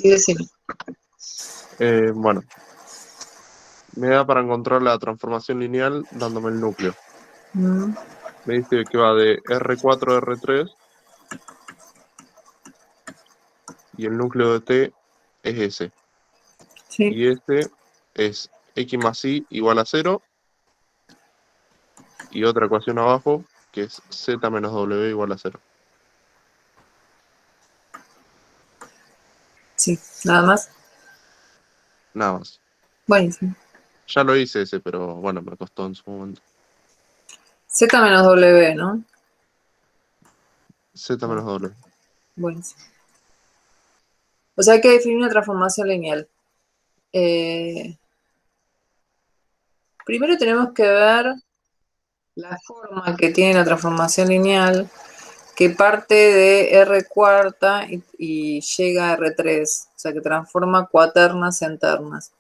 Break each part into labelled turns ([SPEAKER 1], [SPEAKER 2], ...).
[SPEAKER 1] Sí, decime.
[SPEAKER 2] Bueno, me da para encontrar la transformación lineal dándome el núcleo.
[SPEAKER 1] Mm,
[SPEAKER 2] Me dice que va de R4 a R3 y el núcleo de T es S.
[SPEAKER 1] sí,
[SPEAKER 2] Y S es X más Y igual a 0 y otra ecuación abajo que es Z menos W igual a 0.
[SPEAKER 1] sí, nada más.
[SPEAKER 2] Nada más.
[SPEAKER 1] Buenísimo.
[SPEAKER 2] Ya lo hice ese, pero bueno, me costó en su momento.
[SPEAKER 1] Z menos W, ¿no?
[SPEAKER 2] Z menos W.
[SPEAKER 1] Buenísimo. O sea, hay que definir una transformación lineal. Eh, Primero tenemos que ver la forma que tiene la transformación lineal, que parte de R cuarta y llega a R3, o sea, que transforma cuaternas en ternas.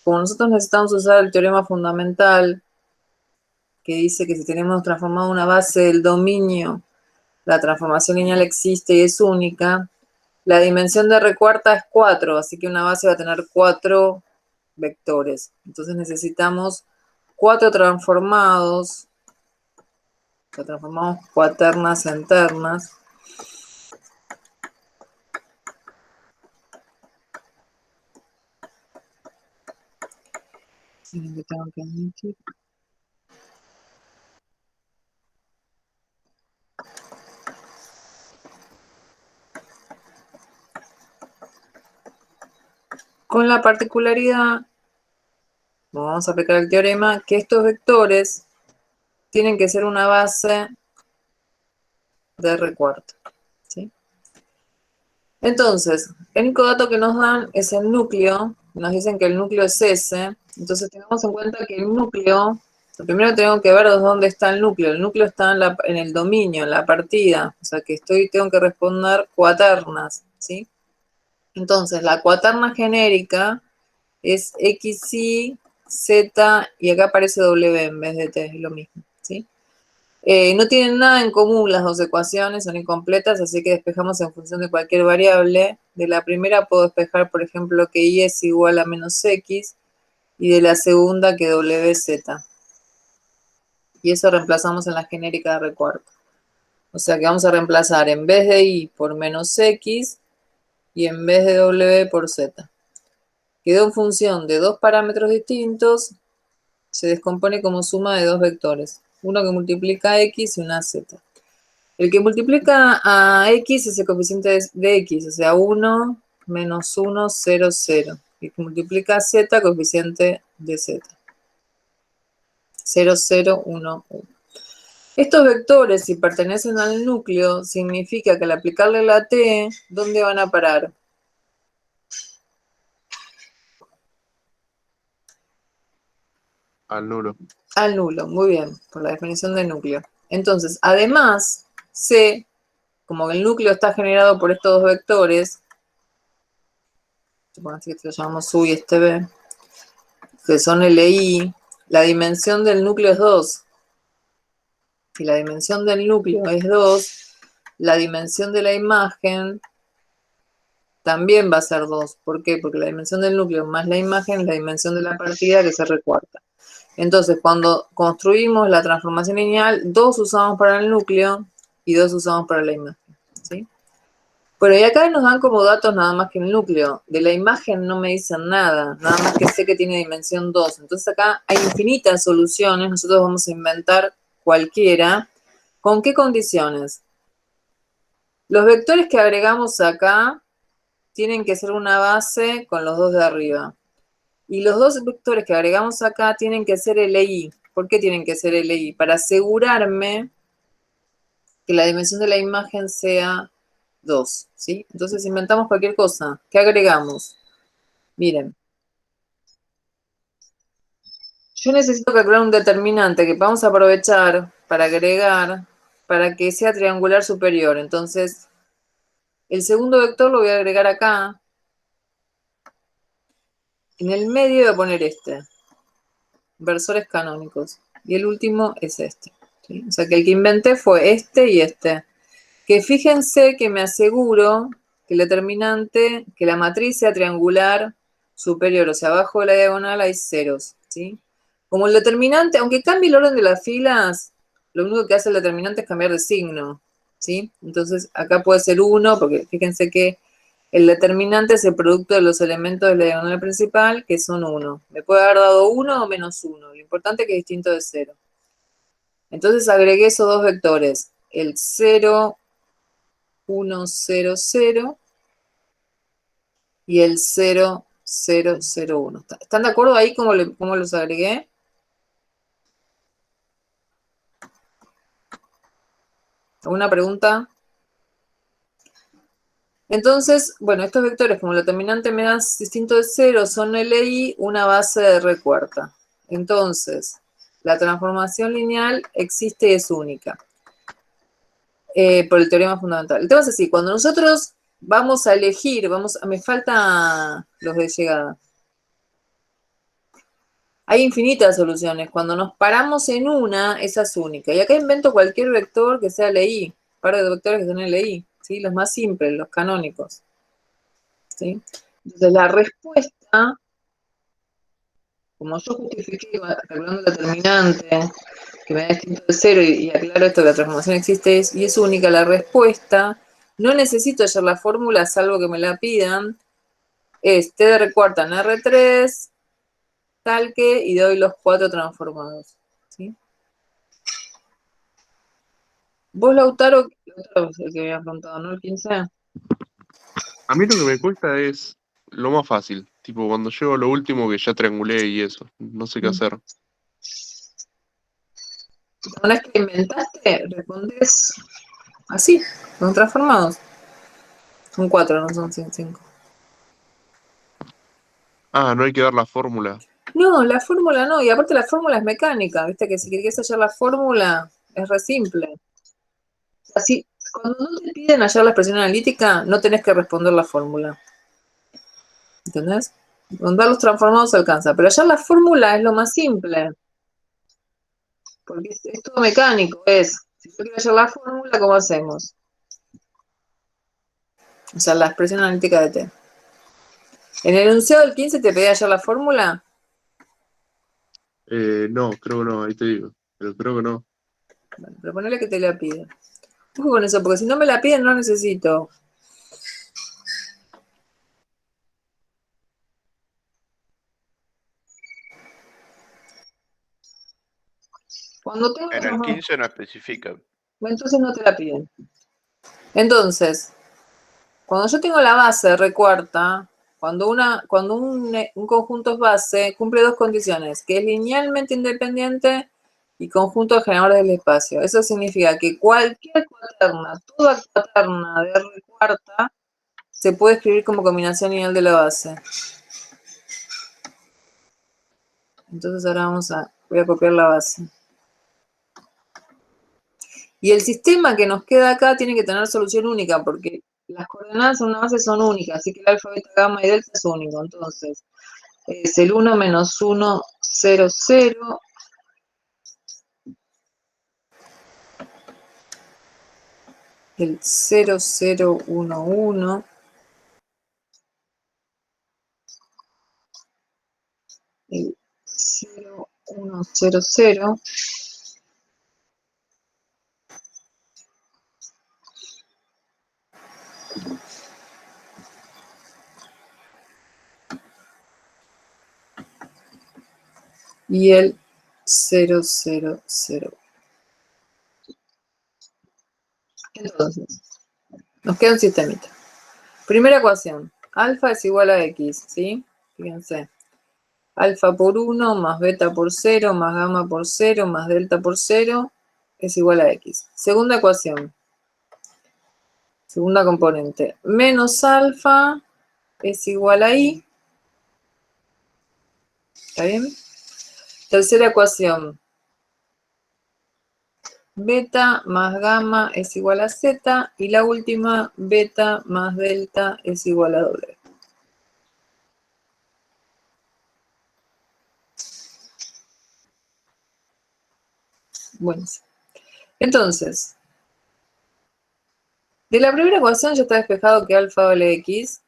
[SPEAKER 1] Como nosotros necesitamos usar el teorema fundamental, que dice que si tenemos transformado una base del dominio, la transformación lineal existe y es única, la dimensión de R cuarta es 4, así que una base va a tener 4 vectores. Entonces necesitamos 4 transformados, que transformamos cuaternas en ternas. Con la particularidad, vamos a aplicar el teorema, que estos vectores tienen que ser una base de R cuarta, ¿sí? Entonces, el único dato que nos dan es el núcleo, nos dicen que el núcleo es S, entonces tenemos en cuenta que el núcleo, lo primero tengo que ver dónde está el núcleo está en el dominio, en la partida, o sea que tengo que responder cuaternas, ¿sí? Entonces, la cuaterna genérica es XY, Z, y acá aparece W en vez de T, es lo mismo, ¿sí? No tienen nada en común las dos ecuaciones, son incompletas, así que despejamos en función de cualquier variable. De la primera puedo despejar, por ejemplo, que Y es igual a menos X, y de la segunda que WZ. Y eso reemplazamos en la genérica de R cuarto. O sea que vamos a reemplazar en vez de Y por menos X y en vez de W por Z. Quedó en función de dos parámetros distintos, se descompone como suma de dos vectores, uno que multiplica X y una Z. El que multiplica a X es el coeficiente de X, o sea, 1 menos 1, 0, 0. Y el que multiplica a Z, coeficiente de Z. 0, 0, 1, 1. Estos vectores, si pertenecen al núcleo, significa que al aplicarle la T, ¿dónde van a parar?
[SPEAKER 2] Al nulo.
[SPEAKER 1] Al nulo, muy bien, por la definición de núcleo. Entonces, además, C, como el núcleo está generado por estos dos vectores, así que lo llamamos U y este B, que son LI, la dimensión del núcleo es 2. Si la dimensión del núcleo es 2, la dimensión de la imagen también va a ser 2. ¿Por qué? Porque la dimensión del núcleo más la imagen es la dimensión de la partida, que es R cuarta. Entonces, cuando construimos la transformación lineal, 2 usamos para el núcleo y 2 usamos para la imagen, ¿sí? Pero y acá nos dan como datos nada más que el núcleo. De la imagen no me dicen nada, nada más que sé que tiene dimensión 2. Entonces acá hay infinitas soluciones, nosotros vamos a inventar cualquiera. ¿Con qué condiciones? Los vectores que agregamos acá tienen que ser una base con los dos de arriba. Y los dos vectores que agregamos acá tienen que ser LI. ¿Por qué tienen que ser LI? Para asegurarme que la dimensión de la imagen sea 2, ¿sí? Entonces inventamos cualquier cosa. ¿Qué agregamos? Miren, yo necesito calcular un determinante que vamos a aprovechar para agregar para que sea triangular superior. Entonces, el segundo vector lo voy a agregar acá. En el medio voy a poner este, versores canónicos. Y el último es este, ¿sí? O sea que el que inventé fue este y este. Que fíjense que me aseguro que el determinante, que la matriz sea triangular superior, o sea, abajo de la diagonal hay ceros, ¿sí? Como el determinante, aunque cambie el orden de las filas, lo único que hace el determinante es cambiar de signo, ¿sí? Entonces, acá puede ser 1, porque fíjense que el determinante es el producto de los elementos de la diagonal principal, que son 1. Me puede haber dado 1 o menos 1. Lo importante es que es distinto de 0. Entonces agregué esos dos vectores, el 0, 1, 0, 0 y el 0, 0, 0, 1. ¿Están de acuerdo ahí cómo los agregué? ¿Alguna pregunta? Entonces, bueno, estos vectores, como el determinante me da distinto de 0, son LI, una base de R cuarta. Entonces, la transformación lineal existe y es única. Por el teorema fundamental. El tema es así, cuando nosotros vamos a elegir, me falta los de llegada. Hay infinitas soluciones. Cuando nos paramos en una, esa es única. Y acá invento cualquier vector que sea LI, par de vectores que son LI, ¿sí? Los más simples, los canónicos. ¿Sí? Entonces la respuesta, como yo justifiqué calculando el determinante, que me da distinto de 0 y aclaro esto, que la transformación existe y es única, la respuesta, no necesito hallar la fórmula salvo que me la pidan, es T de R cuarta en R3, tal que, y doy los 4 transformados. ¿Sí? Vos, Lautaro es el que me había preguntado, ¿no? El 15.
[SPEAKER 2] A mí lo que me cuesta es lo más fácil, tipo cuando llego a lo último que ya triangulé y eso, no sé qué hacer.
[SPEAKER 1] Una vez que inventaste, respondes así, con transformados. Son 4, no son 5.
[SPEAKER 2] Ah, no hay que dar la fórmula.
[SPEAKER 1] No, la fórmula no, y aparte la fórmula es mecánica, viste que si querés hallar la fórmula es re simple. Así, cuando no te piden hallar la expresión analítica, no tenés que responder la fórmula. ¿Entendés? Con dar los transformados alcanza, pero hallar la fórmula es lo más simple, porque es todo mecánico, si yo quiero hallar la fórmula, ¿cómo hacemos? O sea, la expresión analítica de T. En el enunciado del 15 te pedí hallar la fórmula.
[SPEAKER 2] No, creo que no, ahí te digo, pero creo que no.
[SPEAKER 1] Bueno, pero ponele que te la piden. Ojo con eso, porque si no me la piden, no necesito. Cuando tengo
[SPEAKER 3] En el 15 no especifica.
[SPEAKER 1] entonces no te la piden. Entonces, cuando yo tengo la base R cuarta, cuando un conjunto es base, cumple dos condiciones, que es linealmente independiente y conjunto de generadores del espacio. Eso significa que cualquier cuaterna, toda cuaterna de R cuarta, se puede escribir como combinación lineal de la base. Entonces ahora voy a copiar la base. Y el sistema que nos queda acá tiene que tener solución única, porque las coordenadas en una base son únicas, así que el alfa, beta, gamma y delta es único. Entonces, es el 1 menos 1, 0, 0. El 0, 0, 1, 1. El 0, 1, 0, 0. Y el 0, 0, 0. Entonces, nos queda un sistemita. Primera ecuación. Alfa es igual a X, ¿sí? Fíjense. Alfa por 1 más beta por 0 más gamma por 0 más delta por 0 es igual a X. Segunda ecuación. Segunda componente. Menos alfa es igual a Y. ¿Está bien? Tercera ecuación. Beta más gamma es igual a Z. Y la última, beta más delta es igual a W. Bueno, entonces, De la primera ecuación ya está despejado que alfa vale x.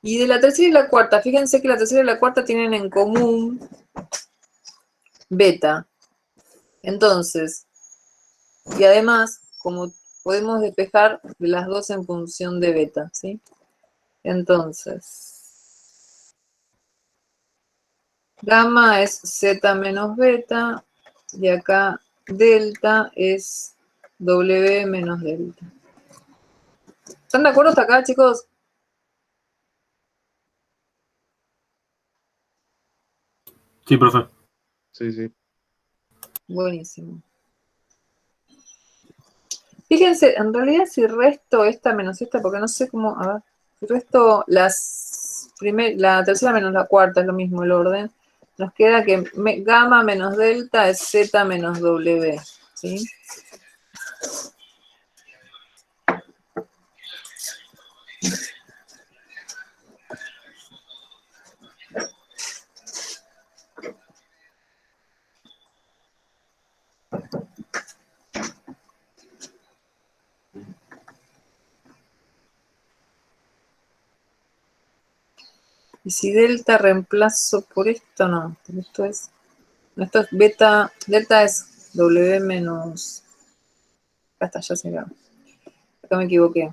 [SPEAKER 1] Y de la tercera y la cuarta, fíjense que la tercera y la cuarta tienen en común beta. Entonces, y además, como podemos despejar de las dos en función de beta, ¿sí? Entonces, gamma es z menos beta, y acá delta es w menos delta. ¿Están de acuerdo hasta acá, chicos?
[SPEAKER 3] Sí, profe.
[SPEAKER 2] Sí, sí.
[SPEAKER 1] Buenísimo. Fíjense, en realidad si resto esta menos esta, porque no sé cómo, a ver, si resto la tercera menos la cuarta, es lo mismo el orden, nos queda que gamma menos delta es z menos w, ¿sí? Y si delta reemplazo por esto, no, esto es beta, delta es w menos, acá está, ya se acá me equivoqué.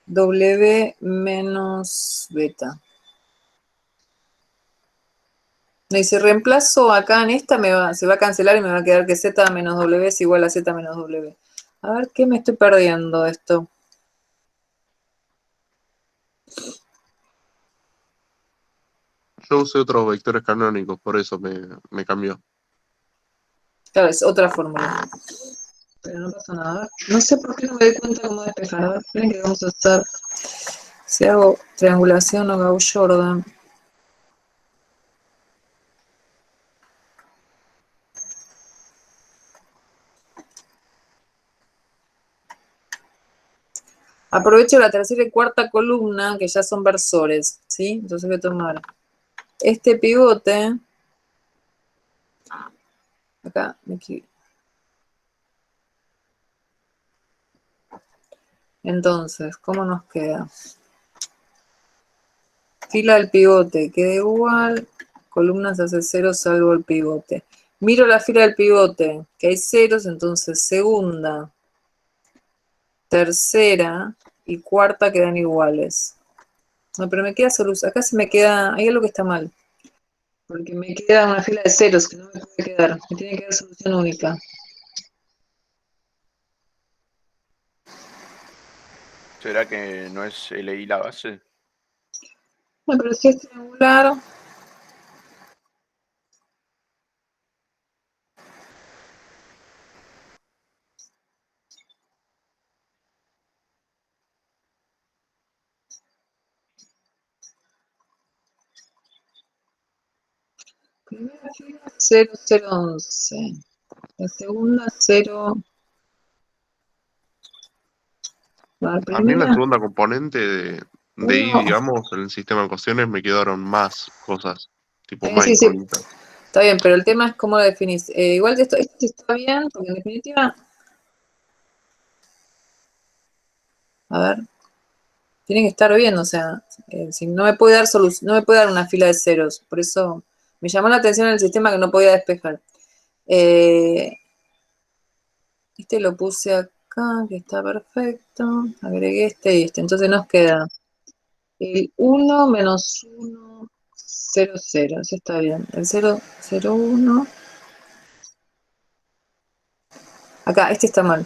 [SPEAKER 1] W menos beta. Y si reemplazo acá en esta, se va a cancelar y me va a quedar que z menos w es igual a z menos w. A ver, ¿qué me estoy perdiendo de esto?
[SPEAKER 2] Yo usé otros vectores canónicos, por eso me cambió.
[SPEAKER 1] Claro, es otra fórmula. Pero no pasa nada. No sé por qué no me doy cuenta cómo despejar. A ver, esperen que vamos a hacer. Si hago triangulación o Gauss-Jordan. Aprovecho la tercera y cuarta columna, que ya son versores, ¿sí? Entonces voy a tomar este pivote. Acá, aquí. Entonces, ¿cómo nos queda? Fila del pivote, queda igual. Columnas hace cero salvo el pivote. Miro la fila del pivote, que hay ceros, entonces segunda, tercera y cuarta quedan iguales. No, pero me queda solución. Acá se me queda, hay algo que está mal. Porque me queda una fila de ceros que no me puede quedar. Me tiene que dar solución única.
[SPEAKER 4] ¿Será que no es LI la base?
[SPEAKER 1] Bueno, pero si es triangular. Primera fila 0, 0, 11. La segunda 0. La
[SPEAKER 2] A mí en la
[SPEAKER 1] primera
[SPEAKER 2] segunda componente de I,
[SPEAKER 1] 1.
[SPEAKER 2] digamos, en el sistema de ecuaciones me quedaron más cosas, tipo más
[SPEAKER 1] Sí, sí.
[SPEAKER 2] incógnitas.
[SPEAKER 1] Está bien, pero el tema es cómo lo definís. Igual esto sí está bien, porque en definitiva, a ver, tiene que estar bien, o sea, si no me puede dar no me puede dar una fila de ceros. Por eso me llamó la atención el sistema que no podía despejar. Este lo puse acá, que está perfecto. Agregué este y este. Entonces nos queda el 1 menos 1, 0, 0. Eso está bien. El 0, 0, 1. Acá, este está mal.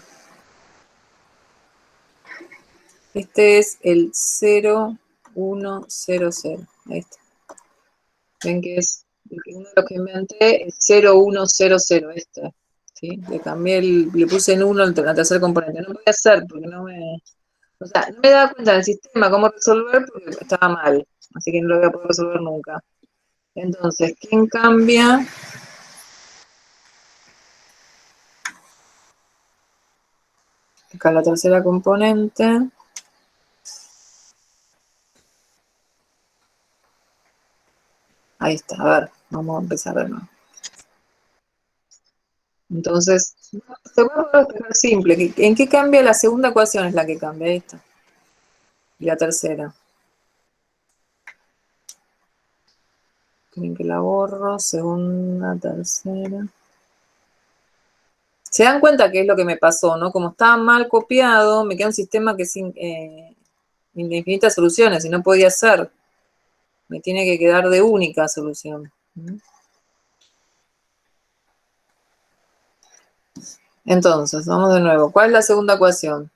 [SPEAKER 1] Este es el 0, 1, 0, 0. Ahí está. Ven que es uno de los que inventé, es 0, 1, 0, 0. Este. ¿Sí? Le cambié, le puse en 1 la tercera componente. No voy a hacer porque no me. O sea, no me daba cuenta del sistema cómo resolver porque estaba mal. Así que no lo voy a poder resolver nunca. Entonces, ¿quién cambia? Acá la tercera componente. Ahí está, a ver, vamos a empezar de nuevo. Entonces, se puede despejar simple. ¿En qué cambia? La segunda ecuación es la que cambia, ahí está. Y la tercera. Miren que la borro, segunda, tercera. Se dan cuenta que es lo que me pasó, ¿no? Como estaba mal copiado, me queda un sistema que es de infinitas soluciones y no podía ser. Me tiene que quedar de única solución. Entonces, vamos de nuevo. ¿Cuál es la segunda ecuación?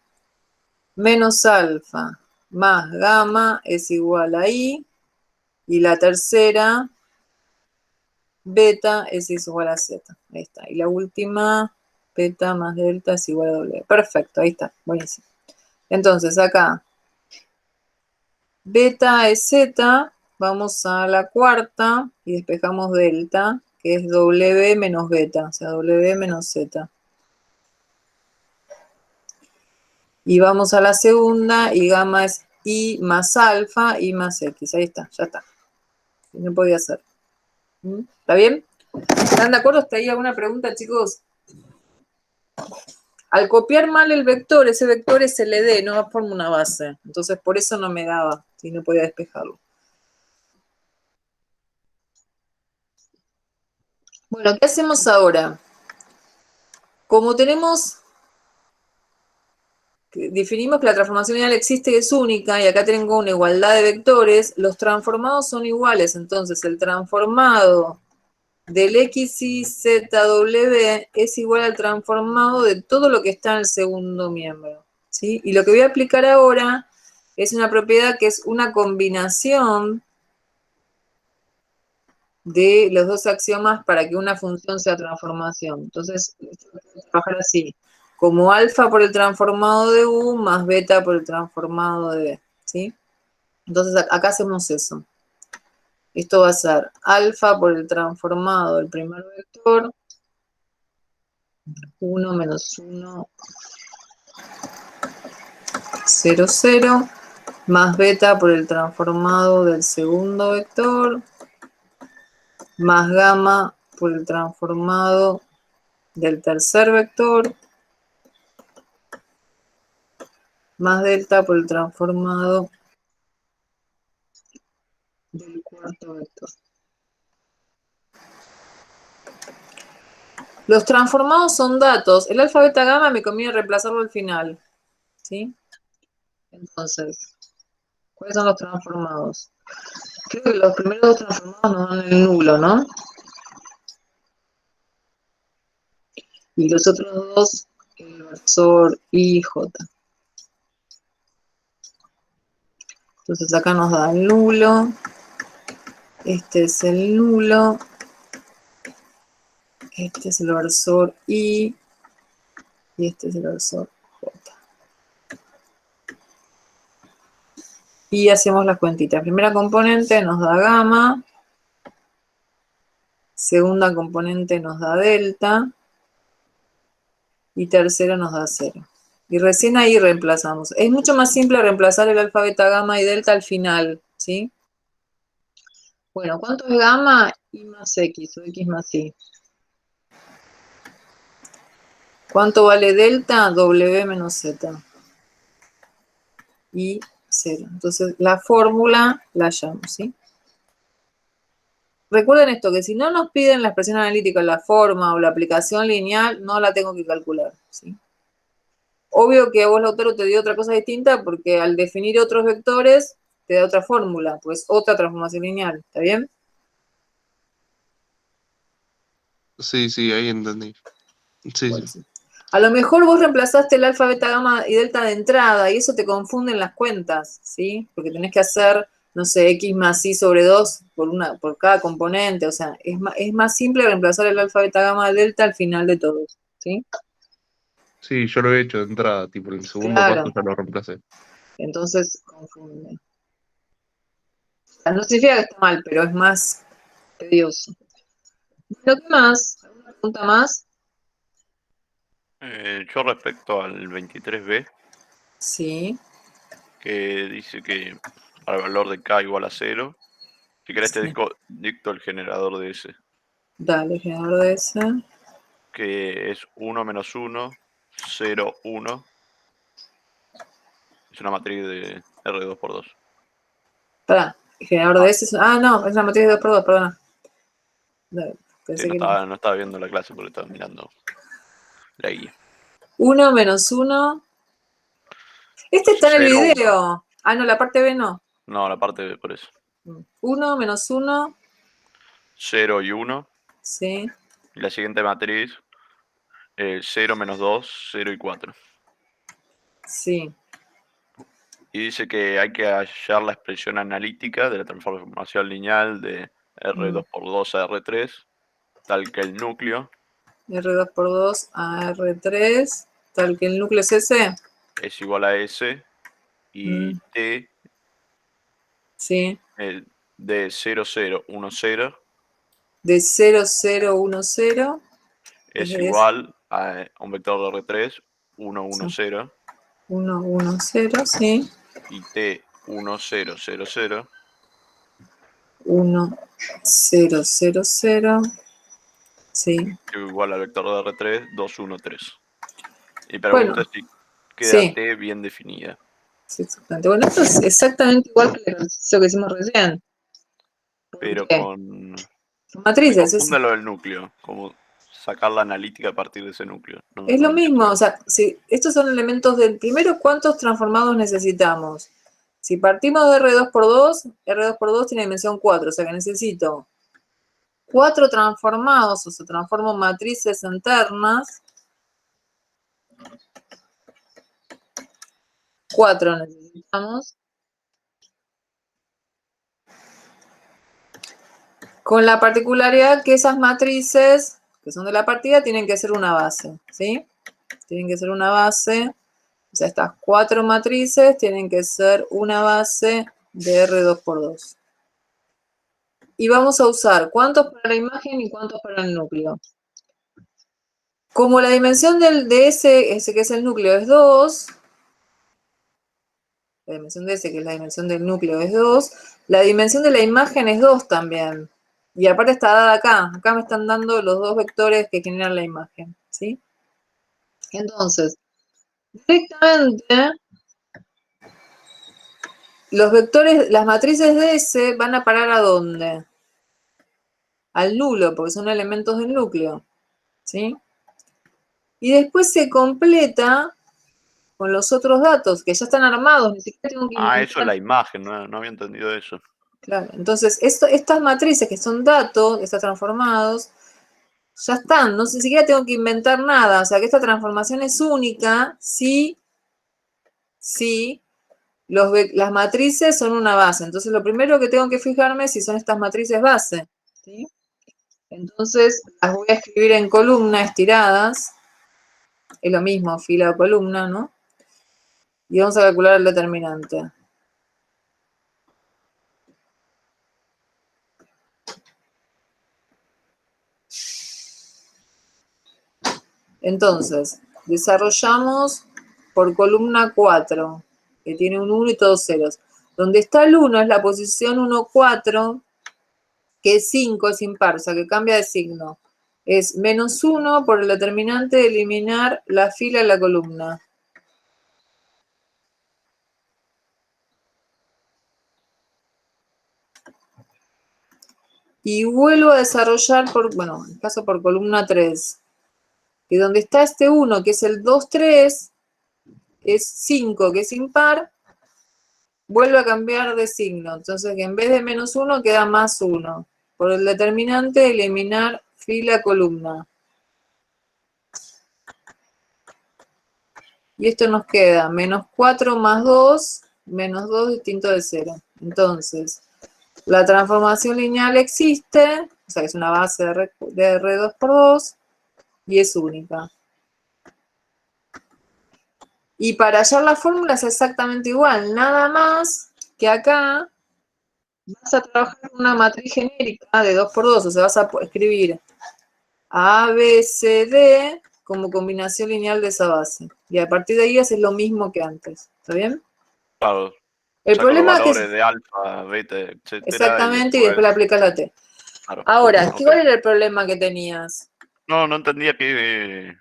[SPEAKER 1] Menos alfa más gamma es igual a i. Y la tercera, beta es igual a z. Ahí está. Y la última, beta más delta es igual a w. Perfecto, ahí está. Buenísimo. Entonces, acá, beta es z. Vamos a la cuarta y despejamos delta, que es w menos beta, o sea, w menos z. Y vamos a la segunda y gamma es i más alfa, i más x. Ahí está, ya está. No podía hacer. ¿Está bien? ¿Están de acuerdo? ¿Hasta ahí alguna pregunta, chicos? Al copiar mal el vector, ese vector es LD, no forma una base. Entonces, por eso no me daba, si no podía despejarlo. Bueno, ¿qué hacemos ahora? Como definimos que la transformación lineal existe y es única, y acá tengo una igualdad de vectores, los transformados son iguales. Entonces, el transformado del x, y, z, w es igual al transformado de todo lo que está en el segundo miembro, ¿sí? Y lo que voy a aplicar ahora es una propiedad que es una combinación de los dos axiomas para que una función sea transformación. Entonces, voy a trabajar así, como alfa por el transformado de u más beta por el transformado de b, ¿sí? Entonces, acá hacemos eso. Esto va a ser alfa por el transformado del primer vector, 1 menos 1, 0, 0, más beta por el transformado del segundo vector, más gamma por el transformado del tercer vector, más delta por el transformado del cuarto vector. Los transformados son datos. El alfa, beta, gamma me conviene reemplazarlo al final, ¿sí? Entonces, ¿cuáles son los transformados? Creo que los primeros dos transformados nos dan el nulo, ¿no? Y los otros dos, el versor y j. Entonces acá nos da el nulo. Este es el nulo. Este es el versor i. Y este es el versor j. Y hacemos las cuentitas. Primera componente nos da gamma. Segunda componente nos da delta. Y tercera nos da 0. Y recién ahí reemplazamos. Es mucho más simple reemplazar el alfa, beta, gamma y delta al final, ¿sí? Bueno, ¿cuánto es gamma? I más x o x más y. ¿Cuánto vale delta? W menos z. Y 0. Entonces, la fórmula la llamo, ¿sí? Recuerden esto, que si no nos piden la expresión analítica, la forma o la aplicación lineal, no la tengo que calcular, ¿sí? Obvio que a vos, Lautaro, te dio otra cosa distinta porque al definir otros vectores te da otra fórmula, pues otra transformación lineal, ¿está bien?
[SPEAKER 2] Sí, sí, ahí entendí. Sí,
[SPEAKER 1] Bueno,
[SPEAKER 2] sí.
[SPEAKER 1] sí. A lo mejor vos reemplazaste el alfa, beta, gamma y delta de entrada y eso te confunde en las cuentas, ¿sí? Porque tenés que hacer, no sé, x más y sobre 2 por cada componente, o sea, es más simple reemplazar el alfa, beta, gamma, delta al final de todos, ¿sí?
[SPEAKER 2] Sí, yo lo he hecho de entrada, tipo, en el segundo paso
[SPEAKER 1] Claro,
[SPEAKER 2] ya lo reemplacé.
[SPEAKER 1] entonces confunde. O sea, no significa que está mal, pero es más tedioso. Bueno, ¿qué más? ¿Alguna pregunta más?
[SPEAKER 4] Yo respecto al 23b,
[SPEAKER 1] Sí,
[SPEAKER 4] que dice que al valor de k igual a 0, Si querés te
[SPEAKER 1] Sí.
[SPEAKER 4] dicto el generador de ese,
[SPEAKER 1] Dale, generador de ese.
[SPEAKER 4] que es 1 menos 1, 0, 1. Es una matriz de R2×2.
[SPEAKER 1] Pará, el generador de ese es... Ah, no, es una matriz de 2×2, perdona. Dale,
[SPEAKER 4] Sí,
[SPEAKER 1] pensé
[SPEAKER 4] no
[SPEAKER 1] que era...
[SPEAKER 4] estaba viendo la clase porque estaba mirando la guía.
[SPEAKER 1] 1 menos 1. Este está en el
[SPEAKER 4] 0, 1.
[SPEAKER 1] video. Ah, no, la parte B no.
[SPEAKER 4] No, la parte B por eso.
[SPEAKER 1] 1 menos 1.
[SPEAKER 4] 0 y 1.
[SPEAKER 1] Sí.
[SPEAKER 4] Y la siguiente matriz, 0 menos 2, 0 y 4.
[SPEAKER 1] Sí.
[SPEAKER 4] Y dice que hay que hallar la expresión analítica de la transformación lineal de R2×2 a R3, tal que el núcleo
[SPEAKER 1] R2×2 a R3. Tal que el núcleo es ese.
[SPEAKER 4] es igual a S y T
[SPEAKER 1] Sí.
[SPEAKER 4] de 0, 0, 1, 0
[SPEAKER 1] De 0, 0, 1, 0.
[SPEAKER 4] es igual a un vector de R3, 1, 1, 0
[SPEAKER 1] 1, 1, 0, sí.
[SPEAKER 4] y T, 1, 0, 0, 0
[SPEAKER 1] 1, 0, 0, 0. Sí.
[SPEAKER 4] igual al vector de R3, 2, 1, 3. Y
[SPEAKER 1] Bueno,
[SPEAKER 4] pregunta si queda
[SPEAKER 1] sí.
[SPEAKER 4] T bien definida.
[SPEAKER 1] Sí, exactamente. Bueno, esto es exactamente igual que el ejercicio que hicimos recién.
[SPEAKER 4] Pero
[SPEAKER 1] ¿Qué?
[SPEAKER 4] con...
[SPEAKER 1] Son
[SPEAKER 4] Me
[SPEAKER 1] matrices,
[SPEAKER 4] confunde lo del núcleo, como sacar la analítica a partir de ese núcleo.
[SPEAKER 1] es
[SPEAKER 4] No
[SPEAKER 1] lo mismo.
[SPEAKER 4] entiendo.
[SPEAKER 1] O sea, si estos son elementos del primero, ¿cuántos transformados necesitamos? Si partimos de R2×2, R2×2 tiene dimensión 4, o sea que necesito 4 transformados, o sea, transformo matrices internas. 4 necesitamos. Con la particularidad que esas matrices, que son de la partida, tienen que ser una base, ¿sí? Tienen que ser una base. O sea, estas 4 matrices tienen que ser una base de R2×2. Y vamos a usar cuántos para la imagen y cuántos para el núcleo. Como la dimensión de ese que es el núcleo es 2, la dimensión de ese que es la dimensión del núcleo es 2, la dimensión de la imagen es 2 también. Y aparte está dada acá. Acá me están dando los dos vectores que generan la imagen, ¿sí? Entonces, directamente, los vectores, las matrices de S van a parar ¿a dónde? Al nulo, porque son elementos del núcleo, ¿sí? Y después se completa con los otros datos, que ya están armados, ni siquiera tengo que
[SPEAKER 4] Ah, eso es
[SPEAKER 1] inventar.
[SPEAKER 4] la imagen, no había entendido eso.
[SPEAKER 1] Claro, entonces estas matrices que son datos, están transformados, ya están, no sé, ni siquiera tengo que inventar nada, o sea que esta transformación es única si las matrices son una base. Entonces lo primero que tengo que fijarme es si son estas matrices base, ¿sí? Entonces las voy a escribir en columna estiradas, es lo mismo, fila o columna, ¿no? Y vamos a calcular el determinante. Entonces, desarrollamos por columna 4, que tiene un 1 y todos ceros. Donde está el 1 es la posición 1, 4, que es 5, es impar, o sea que cambia de signo. Es menos 1 por el determinante de eliminar la fila y la columna. Y vuelvo a desarrollar por, bueno, en este caso por columna 3. Que donde está este 1, que es el 2, 3, es 5, que es impar, vuelve a cambiar de signo. Entonces, que en vez de menos 1 queda más 1. Por el determinante de eliminar fila, columna. Y esto nos queda menos 4 más 2, menos 2 distinto de 0. Entonces, la transformación lineal existe, o sea que es una base de R2×2 y es única. Y para hallar la fórmula es exactamente igual, nada más que acá vas a trabajar con una matriz genérica de 2×2, o sea, vas a escribir A, B, C, D como combinación lineal de esa base. Y a partir de ahí haces lo mismo que antes, ¿está bien?
[SPEAKER 4] Claro,
[SPEAKER 1] El
[SPEAKER 4] Saco los
[SPEAKER 1] problema es que...
[SPEAKER 4] valores de alfa, beta, etcétera.
[SPEAKER 1] Exactamente, y después le aplicas la T.
[SPEAKER 4] Claro.
[SPEAKER 1] Ahora,
[SPEAKER 4] Ok.
[SPEAKER 1] ¿cuál era el problema que tenías?
[SPEAKER 4] No entendía que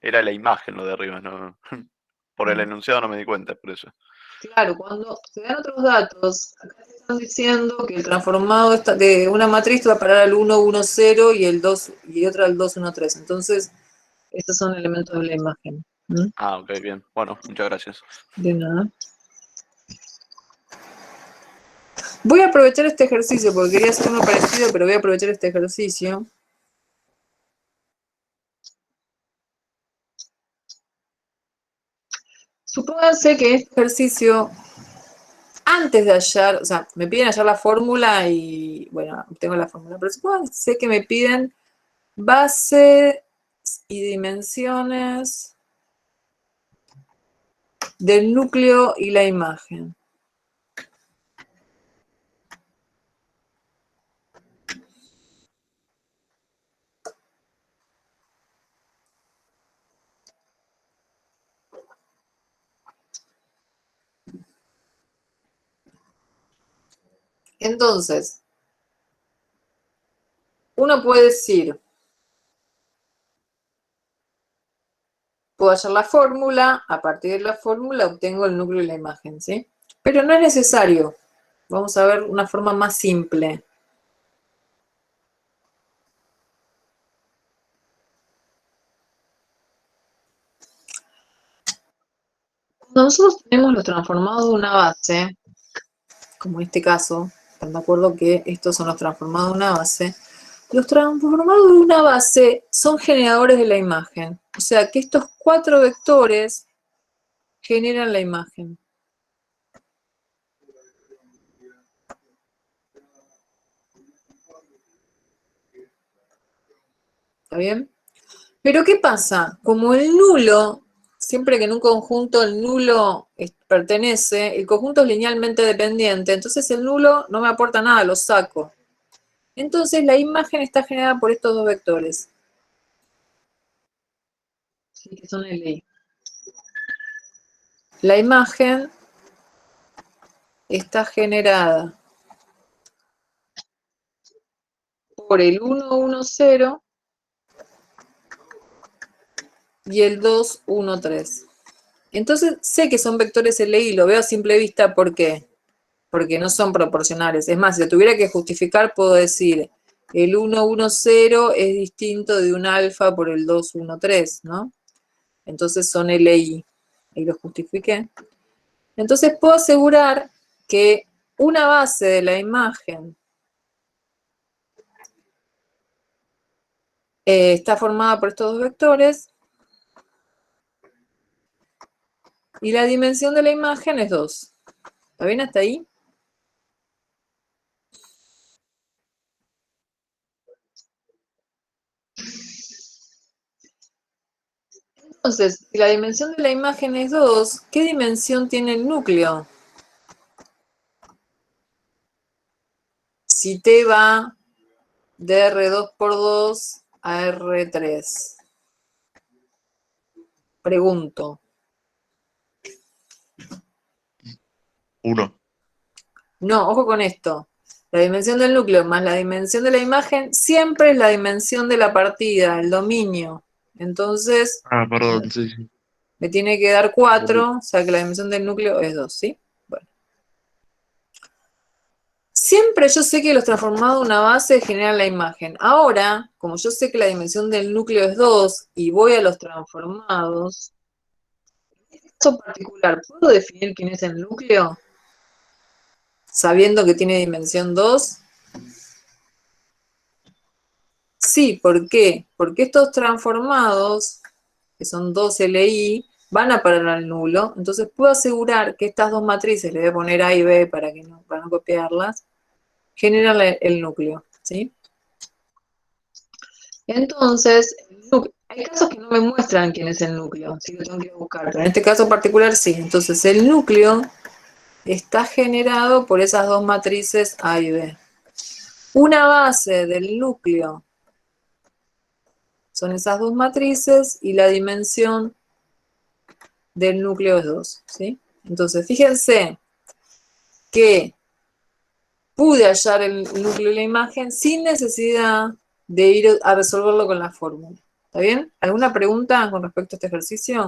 [SPEAKER 4] era la imagen lo de arriba, no. Por el enunciado no me di cuenta, por eso.
[SPEAKER 1] Claro, cuando se dan otros datos, acá te están diciendo que el transformado de una matriz va a parar al 1, 1, 0 y el 2 y otra al 2, 1, 3. Entonces, estos son elementos de la imagen. ¿Mm?
[SPEAKER 4] Ah, ok, bien. Bueno, muchas gracias.
[SPEAKER 1] De nada. Voy a aprovechar este ejercicio porque quería hacer uno parecido, pero voy a aprovechar este ejercicio. Supónganse que este ejercicio, antes de hallar, o sea, me piden hallar la fórmula y, bueno, tengo la fórmula, pero supónganse que me piden base y dimensiones del núcleo y la imagen. Entonces, uno puede decir, puedo hallar la fórmula, a partir de la fórmula obtengo el núcleo y la imagen, ¿sí? Pero no es necesario. Vamos a ver una forma más simple. Cuando nosotros tenemos los transformados de una base, como en este caso, están de acuerdo que estos son los transformados de una base, los transformados de una base son generadores de la imagen. O sea que estos 4 vectores generan la imagen. ¿Está bien? Pero ¿qué pasa? Como el nulo, siempre que en un conjunto el nulo pertenece, el conjunto es linealmente dependiente, entonces el nulo no me aporta nada, lo saco. Entonces la imagen está generada por estos 2 vectores. Sí, que son LI. La imagen está generada por el 1, 1, 0 y el 2, 1, 3. Entonces sé que son vectores LI, lo veo a simple vista, ¿por qué? Porque no son proporcionales. Es más, si lo tuviera que justificar, puedo decir, el 1, 1, 0 es distinto de un alfa por el 2, 1, 3, ¿no? Entonces son LI. Ahí lo justifiqué. Entonces puedo asegurar que una base de la imagen está formada por estos 2 vectores y la dimensión de la imagen es 2. ¿Está bien hasta ahí? Entonces, si la dimensión de la imagen es 2, ¿qué dimensión tiene el núcleo? Si t va de R2 por 2 a R3. Pregunto.
[SPEAKER 2] 1.
[SPEAKER 1] No, ojo con esto. La dimensión del núcleo más la dimensión de la imagen siempre es la dimensión de la partida, el dominio. Entonces,
[SPEAKER 2] Ah, perdón, sí.
[SPEAKER 1] me tiene que dar 4, o sea que la dimensión del núcleo es 2, ¿sí? Bueno. Siempre yo sé que los transformados de una base generan la imagen. Ahora, como yo sé que la dimensión del núcleo es 2 y voy a los transformados, en este caso particular, ¿puedo definir quién es el núcleo? Sabiendo que tiene dimensión 2. Sí, ¿por qué? Porque estos transformados, que son 2LI, van a parar al nulo. Entonces puedo asegurar que estas 2 matrices, le voy a poner A y B para no copiarlas, generan el núcleo, ¿sí? Entonces, hay casos que no me muestran quién es el núcleo, así que tengo que ir a buscar, pero en este caso particular sí. Entonces el núcleo está generado por esas 2 matrices A y B. Una base del núcleo son esas 2 matrices y la dimensión del núcleo es 2, ¿sí? Entonces, fíjense que pude hallar el núcleo de la imagen sin necesidad de ir a resolverlo con la fórmula. ¿Está bien? ¿Alguna pregunta con respecto a este ejercicio?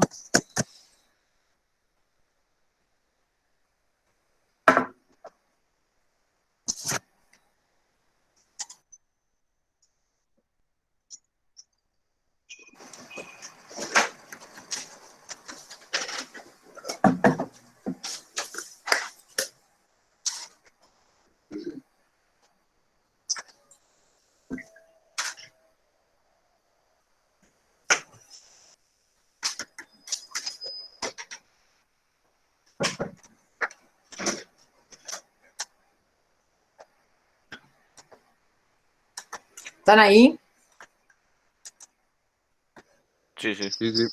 [SPEAKER 1] ¿Están ahí?
[SPEAKER 4] Sí, sí.
[SPEAKER 2] Sí, sí.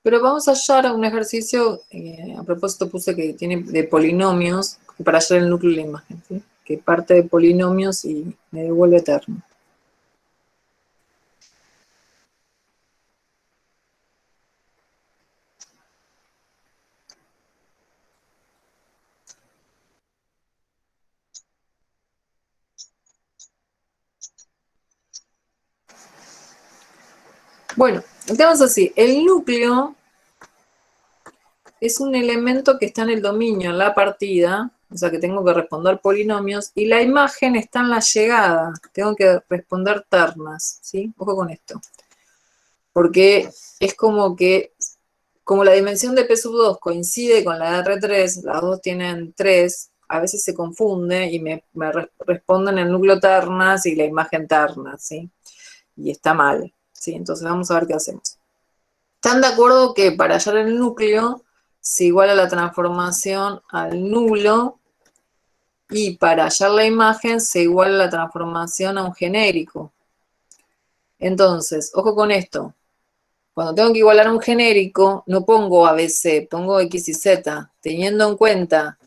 [SPEAKER 1] Pero vamos a hallar un ejercicio, a propósito puse que tiene de polinomios, para hallar el núcleo de la imagen, ¿sí? Que parte de polinomios y me devuelve eterno. Bueno, entonces así, el núcleo es un elemento que está en el dominio, en la partida, o sea que tengo que responder polinomios, y la imagen está en la llegada, tengo que responder ternas, ¿sí? Ojo con esto. Porque es como que, como la dimensión de P sub 2 coincide con la de R3, las dos tienen 3, a veces se confunde y me responden el núcleo ternas y la imagen ternas, ¿sí? Y está mal, ¿sí? Entonces vamos a ver qué hacemos. ¿Están de acuerdo que para hallar el núcleo se iguala la transformación al nulo y para hallar la imagen se iguala la transformación a un genérico? Entonces, ojo con esto. Cuando tengo que igualar un genérico, no pongo ABC, pongo X y Z, teniendo en cuenta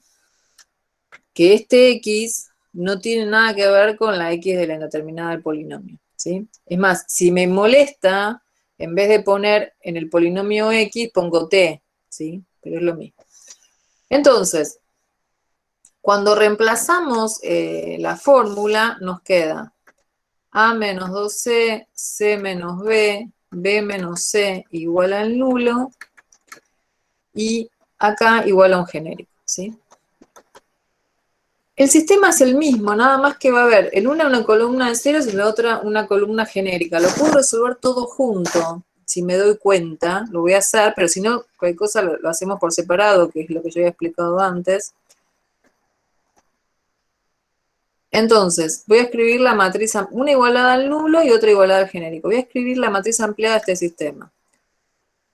[SPEAKER 1] que este X no tiene nada que ver con la X de la indeterminada del polinomio, ¿sí? Es más, si me molesta, en vez de poner en el polinomio X, pongo T, ¿sí? Pero es lo mismo. Entonces, cuando reemplazamos la fórmula, nos queda A menos 2C, C menos B menos C igual al nulo, y acá igual a un genérico, ¿sí? El sistema es el mismo, nada más que va a haber en una columna de ceros y en la otra una columna genérica. Lo puedo resolver todo junto, si me doy cuenta, lo voy a hacer, pero si no, cualquier cosa lo hacemos por separado, que es lo que yo había explicado antes. Entonces, voy a escribir la matriz, una igualada al nulo y otra igualada al genérico. Voy a escribir la matriz ampliada de este sistema.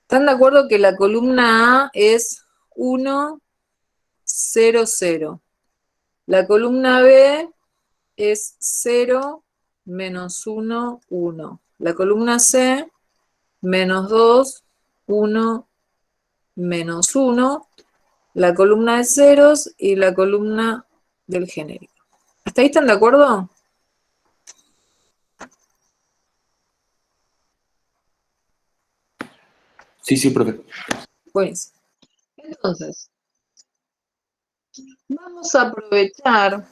[SPEAKER 1] ¿Están de acuerdo que la columna A es 1, 0, 0? La columna B es 0, menos 1, 1. La columna C, menos 2, 1, menos 1. La columna de ceros y la columna del genérico. ¿Hasta ahí están de acuerdo?
[SPEAKER 3] Sí, sí, profe.
[SPEAKER 1] Pues, entonces, vamos a aprovechar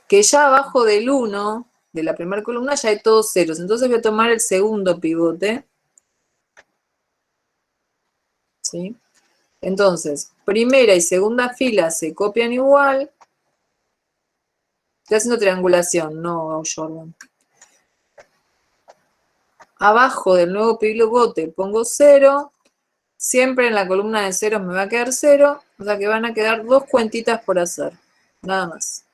[SPEAKER 1] que ya abajo del 1, de la primera columna, ya hay todos ceros. Entonces voy a tomar el segundo pivote, ¿sí? Entonces, primera y segunda fila se copian igual. Estoy haciendo triangulación, no Jordan. Abajo del nuevo pivote pongo 0. Siempre en la columna de ceros me va a quedar 0. O sea que van a quedar dos cuentitas por hacer. Nada más.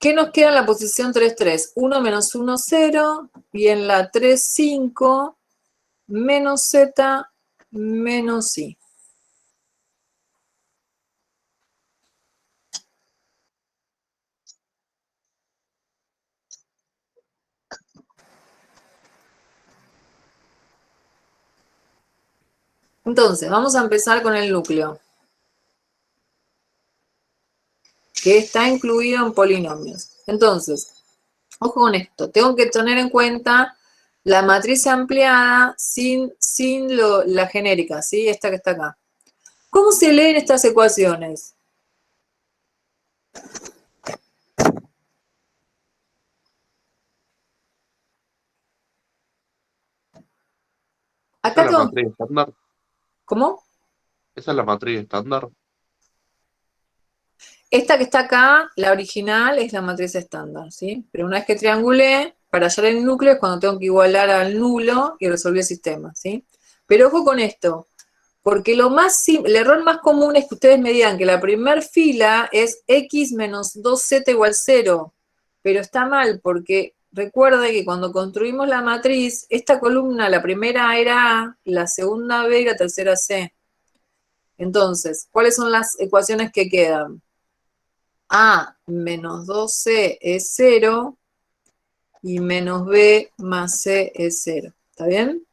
[SPEAKER 1] ¿Qué nos queda en la posición 3, 3? 1 menos 1, 0. Y en la 3, 5, menos z, menos i. Entonces, vamos a empezar con el núcleo, que está incluido en polinomios. Entonces, ojo con esto, tengo que tener en cuenta la matriz ampliada sin la genérica, ¿sí? Esta que está acá. ¿Cómo se leen estas ecuaciones?
[SPEAKER 2] Esa
[SPEAKER 1] Acá
[SPEAKER 2] es la
[SPEAKER 1] tengo...
[SPEAKER 2] matriz estándar.
[SPEAKER 1] ¿Cómo?
[SPEAKER 2] Esa es la matriz estándar.
[SPEAKER 1] Esta que está acá, la original, es la matriz estándar, ¿sí? Pero una vez que triangulé, para hallar el núcleo es cuando tengo que igualar al nulo y resolver el sistema, ¿sí? Pero ojo con esto, porque el error más común es que ustedes me digan que la primera fila es x menos 2z igual 0, pero está mal porque recuerda que cuando construimos la matriz, esta columna, la primera era A, la segunda B y la tercera C. Entonces, ¿cuáles son las ecuaciones que quedan? A menos 2C es 0 y menos B más C es 0. ¿Está bien?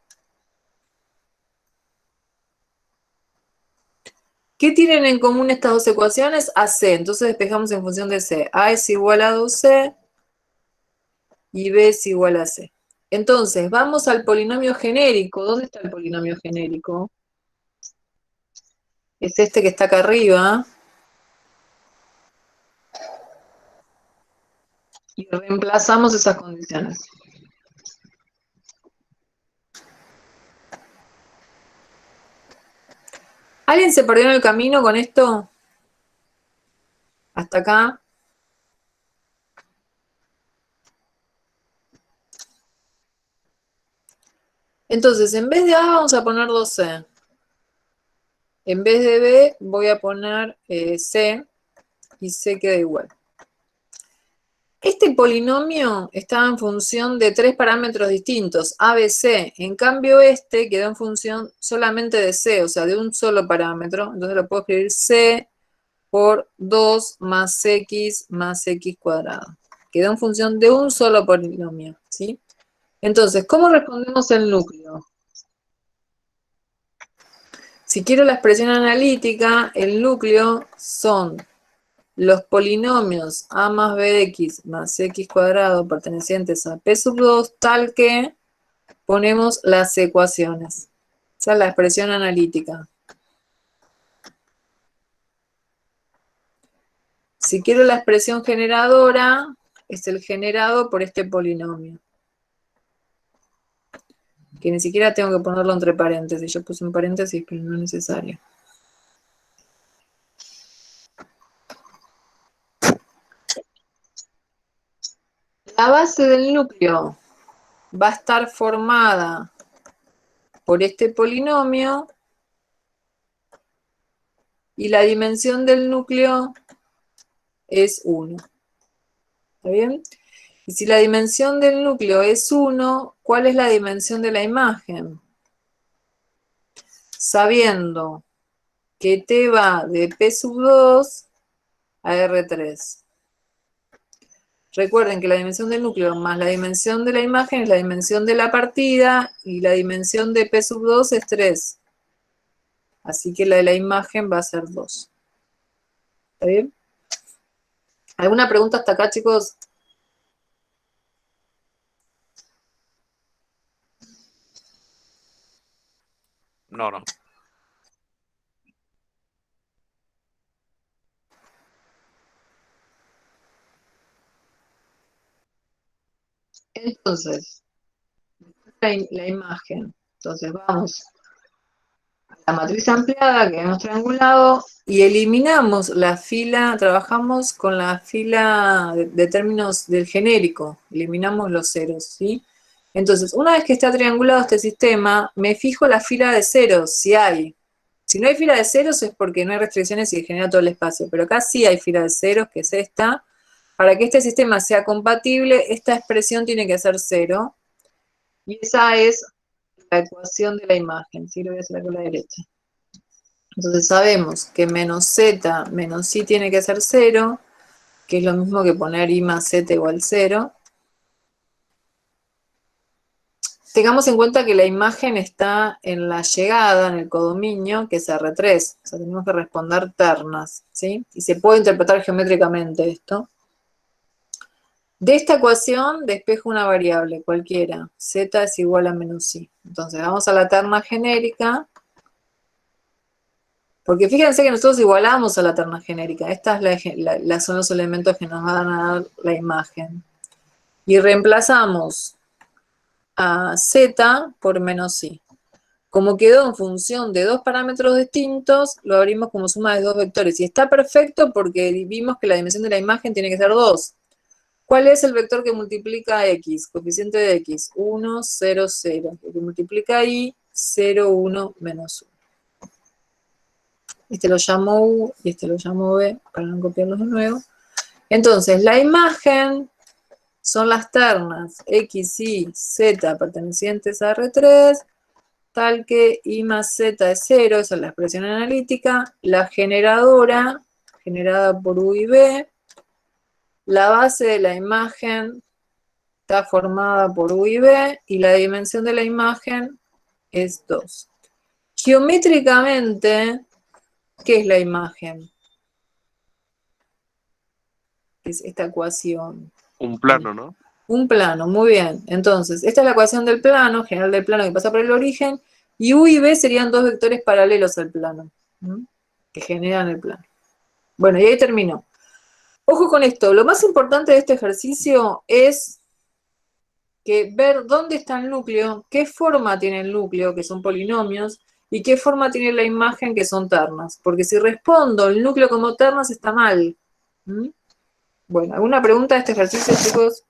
[SPEAKER 1] ¿Qué tienen en común estas dos ecuaciones? AC. Entonces despejamos en función de C. A es igual a 2C y B es igual a C. Entonces, vamos al polinomio genérico. ¿Dónde está el polinomio genérico? Es este que está acá arriba. Y reemplazamos esas condiciones. ¿Alguien se perdió en el camino con esto? ¿Hasta acá? Entonces, en vez de A vamos a poner 2C. En vez de B voy a poner C y C queda igual. Este polinomio estaba en función de 3 parámetros distintos, A, B, C. En cambio este quedó en función solamente de C, o sea, de un solo parámetro. Entonces lo puedo escribir C por 2 más X cuadrado. Quedó en función de un solo polinomio, ¿sí? Entonces, ¿cómo respondemos el núcleo? Si quiero la expresión analítica, el núcleo son los polinomios a más bx más x cuadrado pertenecientes a p sub 2, tal que ponemos las ecuaciones. Esa es la expresión analítica. Si quiero la expresión generadora, es el generado por este polinomio. Que ni siquiera tengo que ponerlo entre paréntesis. Yo puse un paréntesis, pero no es necesario. La base del núcleo va a estar formada por este polinomio y la dimensión del núcleo es 1. ¿Está bien? Y si la dimensión del núcleo es 1, ¿cuál es la dimensión de la imagen? Sabiendo que t va de p sub 2 a R3. Recuerden que la dimensión del núcleo más la dimensión de la imagen es la dimensión de la partida y la dimensión de p sub 2 es 3. Así que la de la imagen va a ser 2. ¿Está bien? ¿Alguna pregunta hasta acá, chicos?
[SPEAKER 4] No.
[SPEAKER 1] Entonces, la imagen. Entonces vamos a la matriz ampliada que hemos triangulado y eliminamos la fila, trabajamos con la fila de términos del genérico, eliminamos los ceros, ¿sí? Entonces, una vez que está triangulado este sistema, me fijo la fila de ceros, si hay. Si no hay fila de ceros es porque no hay restricciones y genera todo el espacio, pero acá sí hay fila de ceros, que es esta. Para que este sistema sea compatible, esta expresión tiene que ser 0. Y esa es la ecuación de la imagen. ¿Sí? Lo voy a hacer acá a la derecha. Entonces sabemos que menos z menos i tiene que ser 0, que es lo mismo que poner i más z igual 0. Tengamos en cuenta que la imagen está en la llegada, en el codominio, que es R3. O sea, tenemos que responder ternas, ¿sí? Y se puede interpretar geométricamente esto. De esta ecuación despejo una variable, cualquiera. Z es igual a menos i. Entonces vamos a la terna genérica. Porque fíjense que nosotros igualamos a la terna genérica. Estas son los elementos que nos van a dar la imagen. Y reemplazamos a z por menos i. Como quedó en función de dos parámetros distintos, lo abrimos como suma de dos vectores. Y está perfecto porque vimos que la dimensión de la imagen tiene que ser 2. ¿Cuál es el vector que multiplica a x? Coeficiente de x, 1, 0, 0. El que multiplica y 0, 1, menos 1. Este lo llamo u y este lo llamo b, para no copiarlos de nuevo. Entonces, la imagen son las ternas x, y, z pertenecientes a R3, tal que i más z es 0, esa es la expresión analítica, la generadora, generada por u y b, la base de la imagen está formada por u y b, y la dimensión de la imagen es 2. Geométricamente, ¿qué es la imagen? Es esta ecuación.
[SPEAKER 2] Un plano, ¿no?
[SPEAKER 1] Un plano, muy bien. Entonces, esta es la ecuación del plano, general del plano que pasa por el origen, y u y b serían dos vectores paralelos al plano, ¿no? Que generan el plano. Bueno, y ahí terminó. Ojo con esto, lo más importante de este ejercicio es que ver dónde está el núcleo, qué forma tiene el núcleo, que son polinomios, y qué forma tiene la imagen, que son ternas. Porque si respondo el núcleo como ternas, está mal. ¿Mm? Bueno, ¿alguna pregunta de este ejercicio, chicos?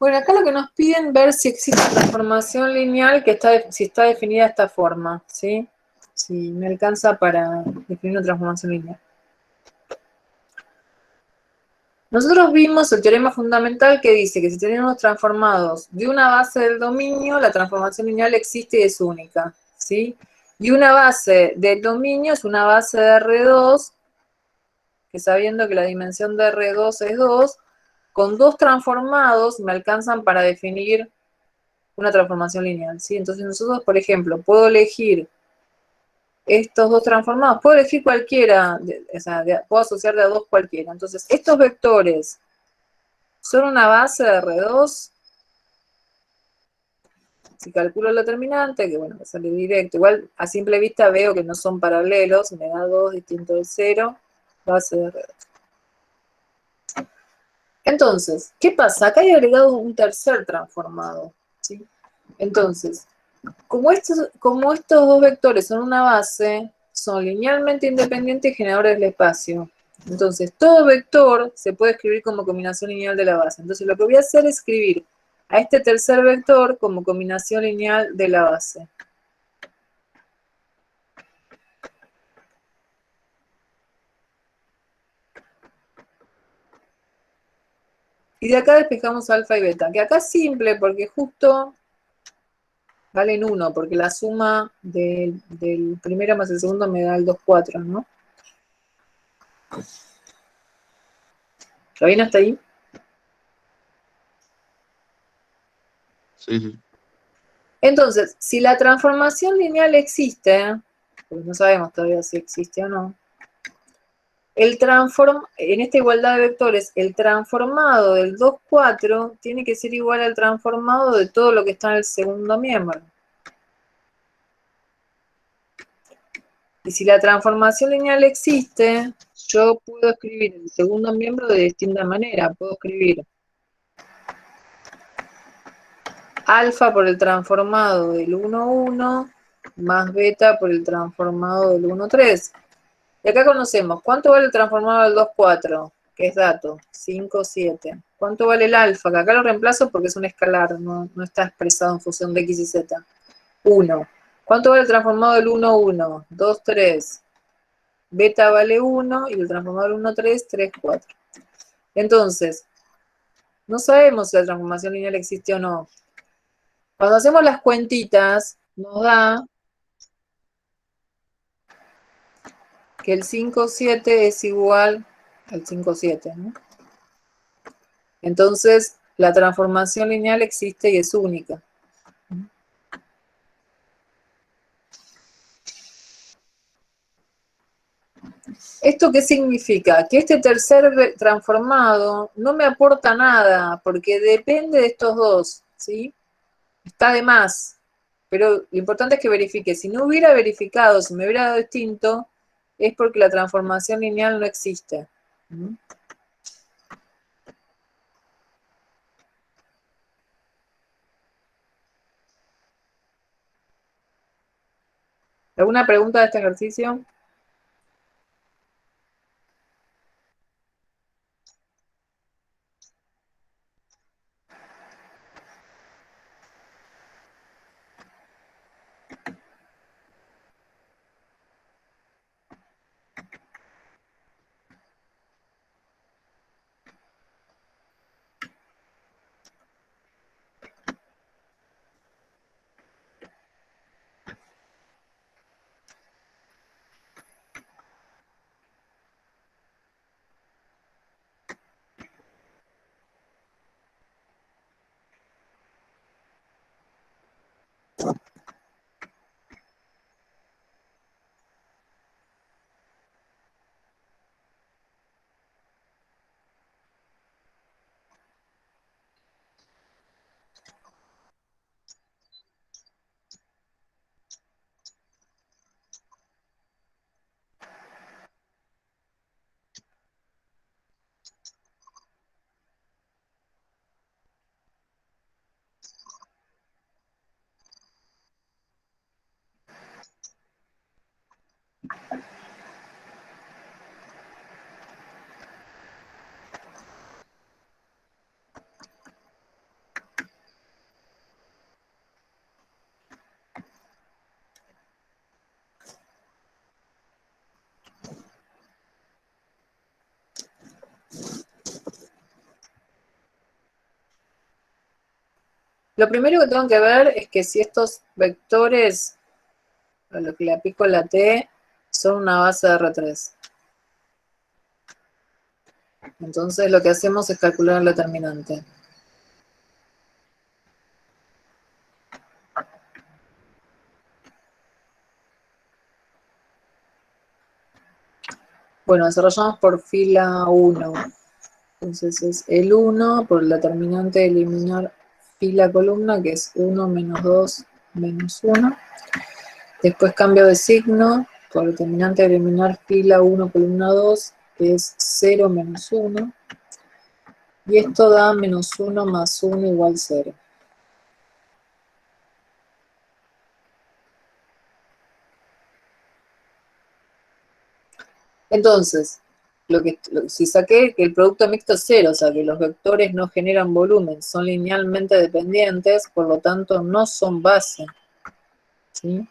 [SPEAKER 1] Bueno, acá lo que nos piden ver si existe transformación lineal que si está definida de esta forma, ¿sí? Si me alcanza para definir una transformación lineal. Nosotros vimos el teorema fundamental que dice que si tenemos transformados de una base del dominio, la transformación lineal existe y es única, ¿sí? Y una base del dominio es una base de R2, que sabiendo que la dimensión de R2 es 2, con dos transformados me alcanzan para definir una transformación lineal, ¿sí? Entonces nosotros, por ejemplo, puedo elegir estos dos transformados, puedo elegir cualquiera, o sea, puedo asociar de a dos cualquiera. Entonces, estos vectores son una base de R2. Si calculo la determinante, que bueno, me sale directo, igual a simple vista veo que no son paralelos, me da 2 distinto de 0, base de R2. Entonces, ¿qué pasa? Acá hay agregado un tercer transformado, ¿sí? Entonces, como estos dos vectores son una base, son linealmente independientes y generadores del espacio. Entonces, todo vector se puede escribir como combinación lineal de la base. Entonces, lo que voy a hacer es escribir a este tercer vector como combinación lineal de la base. Y de acá despejamos alfa y beta, que acá es simple porque justo valen 1, porque la suma del primero más el segundo me da el 2, 4, ¿no? ¿Está bien hasta ahí?
[SPEAKER 2] Sí, sí.
[SPEAKER 1] Entonces, si la transformación lineal existe, porque no sabemos todavía si existe o no, en esta igualdad de vectores, el transformado del 2, 4 tiene que ser igual al transformado de todo lo que está en el segundo miembro. Y si la transformación lineal existe, yo puedo escribir el segundo miembro de distinta manera. Puedo escribir alfa por el transformado del 1, 1, más beta por el transformado del 1, 3. Y acá conocemos, ¿cuánto vale el transformado del 2, 4? Que es dato, 5, 7. ¿Cuánto vale el alfa? Que acá lo reemplazo porque es un escalar, no está expresado en función de x y z. 1. ¿Cuánto vale el transformado del 1, 1? 2, 3. Beta vale 1 y el transformado del 1, 3, 3, 4. Entonces, no sabemos si la transformación lineal existe o no. Cuando hacemos las cuentitas, nos da que el 5, 7 es igual al 5, 7, ¿no? Entonces, la transformación lineal existe y es única. ¿Esto qué significa? Que este tercer transformado no me aporta nada, porque depende de estos dos, ¿sí? Está de más. Pero lo importante es que verifique. Si no hubiera verificado, si me hubiera dado distinto, es porque la transformación lineal no existe. ¿Alguna pregunta de este ejercicio? Lo primero que tengo que ver es que si estos vectores, a lo que le aplico la T, son una base de R3. Entonces lo que hacemos es calcular el determinante. Bueno, desarrollamos por fila 1. Entonces es el 1 por el determinante de eliminar fila columna, que es 1 menos 2 menos 1. Después cambio de signo por el determinante de eliminar fila 1 columna 2, que es 0 menos 1. Y esto da menos 1 más 1 igual 0. Entonces, si saqué que el producto mixto es 0, o sea que los vectores no generan volumen, son linealmente dependientes, por lo tanto no son base. ¿Sí?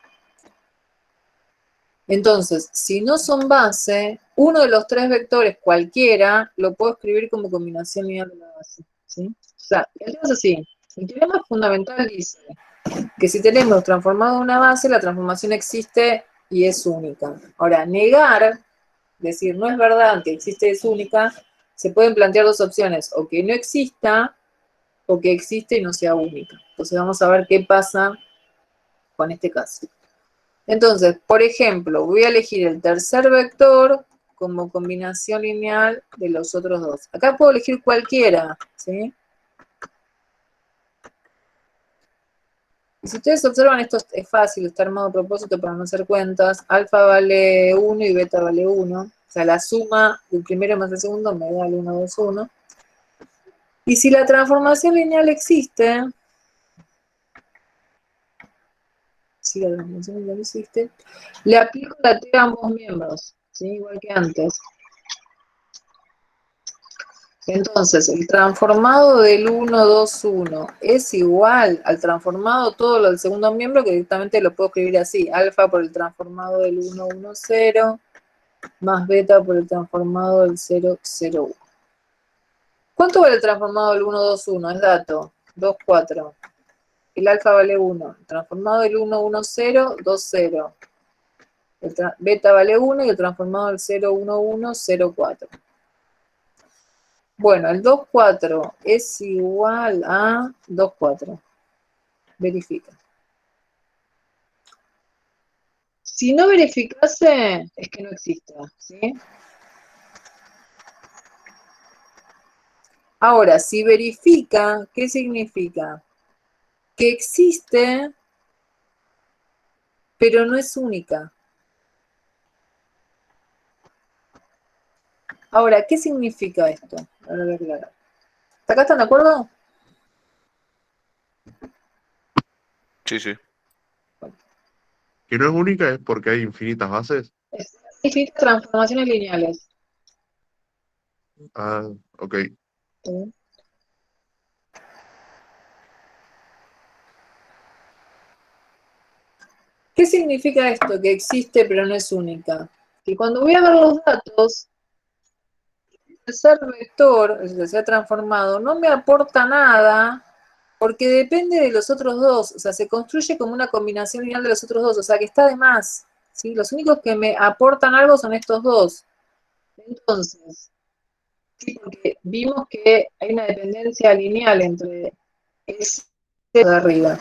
[SPEAKER 1] Entonces, si no son base, uno de los tres vectores, cualquiera, lo puedo escribir como combinación lineal de la base. ¿Sí? O sea, el tema es así. El teorema fundamental dice que si tenemos transformado una base, la transformación existe y es única. Ahora, negar, decir no es verdad que existe y es única, se pueden plantear dos opciones, o que no exista, o que existe y no sea única. Entonces vamos a ver qué pasa con este caso. Entonces, por ejemplo, voy a elegir el tercer vector como combinación lineal de los otros dos. Acá puedo elegir cualquiera, ¿sí? Y si ustedes observan, esto es fácil, está armado a propósito para no hacer cuentas. Alfa vale 1 y beta vale 1. O sea, la suma del primero más el segundo me da el 1, 2, 1. Y si la transformación lineal existe, le aplico la T a ambos miembros, ¿sí? Igual que antes. Entonces, el transformado del 1, 2, 1 es igual al transformado todo lo del segundo miembro, que directamente lo puedo escribir así. Alfa por el transformado del 1, 1, 0, más beta por el transformado del 0, 0, 1. ¿Cuánto vale el transformado del 1, 2, 1? Es dato. 2, 4. El alfa vale 1. El transformado del 1, 1, 0, 2, 0. El beta vale 1 y el transformado del 0, 1, 1, 0, 4. Bueno, el 2, 4 es igual a 2, 4. Verifica. Si no verificase, es que no existe, ¿sí? Ahora, si verifica, ¿qué significa? Que existe, pero no es única. Ahora, ¿qué significa esto? Ahora voy a aclarar. ¿Hasta acá están de acuerdo?
[SPEAKER 4] Sí, sí.
[SPEAKER 2] Que no es única es porque hay infinitas bases.
[SPEAKER 1] Significa transformaciones lineales.
[SPEAKER 2] Ah, ok.
[SPEAKER 1] ¿Sí? ¿Qué significa esto? Que existe pero no es única. Que cuando voy a ver los datos, el tercer vector, el tercer transformado, no me aporta nada porque depende de los otros dos. O sea, se construye como una combinación lineal de los otros dos. O sea, que está de más. ¿Sí? Los únicos que me aportan algo son estos dos. Entonces, sí, porque vimos que hay una dependencia lineal entre ese de arriba.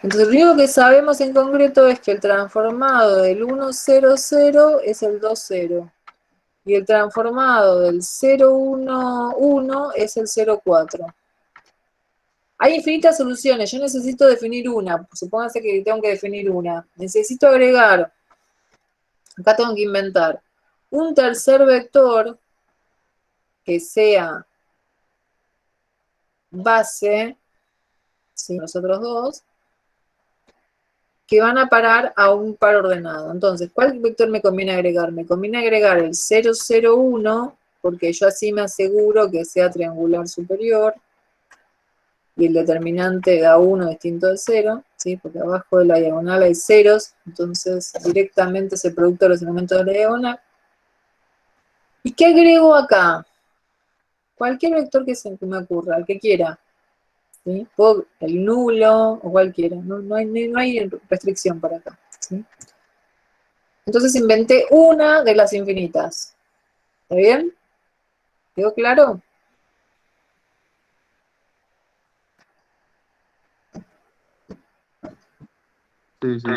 [SPEAKER 1] Entonces, lo único que sabemos en concreto es que el transformado del 1, 0, 0 es el 2, 0. Y el transformado del 0, 1, 1 es el 0, 4. Hay infinitas soluciones. Yo necesito definir una. Supóngase que tengo que definir una. Necesito agregar, acá tengo que inventar, un tercer vector que sea base, ¿sí? Los otros dos, que van a parar a un par ordenado. Entonces, ¿cuál vector me conviene agregar? Me conviene agregar el 0, 0, 1, porque yo así me aseguro que sea triangular superior, y el determinante da 1 distinto de 0, ¿sí? Porque abajo de la diagonal hay ceros, entonces directamente es el producto de los elementos de la diagonal. ¿Y qué agrego acá? Cualquier vector que se me ocurra, el que quiera. ¿sí? Puedo el nulo o cualquiera, no hay restricción para acá, ¿sí? Entonces inventé una de las infinitas. ¿Está bien? ¿Quedó claro?
[SPEAKER 2] Sí, sí.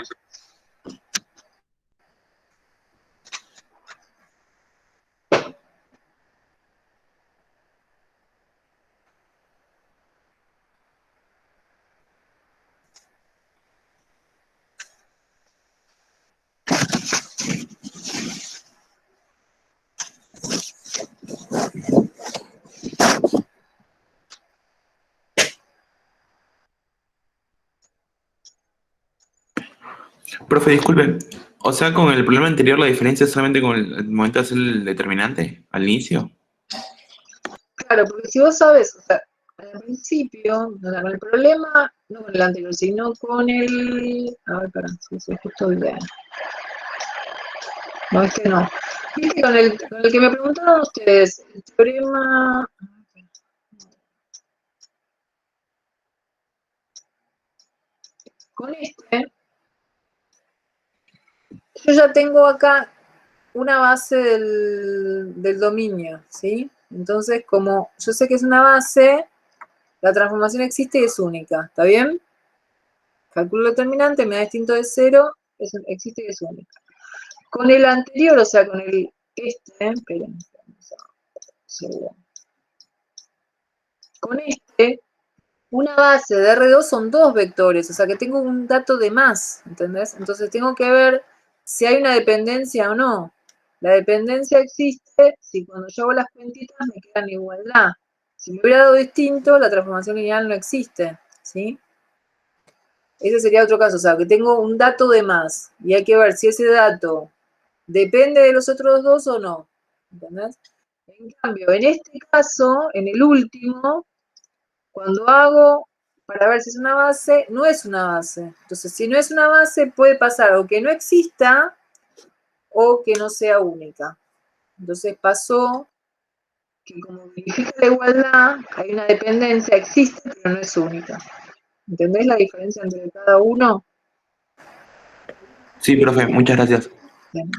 [SPEAKER 5] Profe, disculpe. O sea, con el problema anterior, la diferencia es solamente con el momento de hacer el determinante al inicio.
[SPEAKER 1] Claro, porque si vos sabes, o sea, al principio, o sea, con el problema, no con el anterior, sino con el... A ver, pará, si justo bien. No, es que no. Viste, con el que me preguntaron ustedes, el teorema... Con este, yo ya tengo acá una base del dominio, ¿sí? Entonces, como yo sé que es una base, la transformación existe y es única, ¿está bien? Calculo el determinante, me da distinto de 0, existe y es única. Con el anterior, o sea, con el esperen, con este, una base de R2 son dos vectores, o sea que tengo un dato de más, ¿entendés? Entonces tengo que ver si hay una dependencia o no. La dependencia existe si cuando yo hago las cuentitas me quedan en igualdad. Si me hubiera dado distinto, la transformación lineal no existe, ¿sí? Ese sería otro caso, o sea, que tengo un dato de más y hay que ver si ese dato depende de los otros dos o no, ¿entendés? En cambio, en este caso, en el último, cuando hago para ver si es una base, no es una base. Entonces, si no es una base, puede pasar o que no exista o que no sea única. Entonces pasó que como verifica la igualdad, hay una dependencia, existe, pero no es única. ¿Entendés la diferencia entre cada uno?
[SPEAKER 5] Sí, profe, muchas gracias.
[SPEAKER 1] Bien.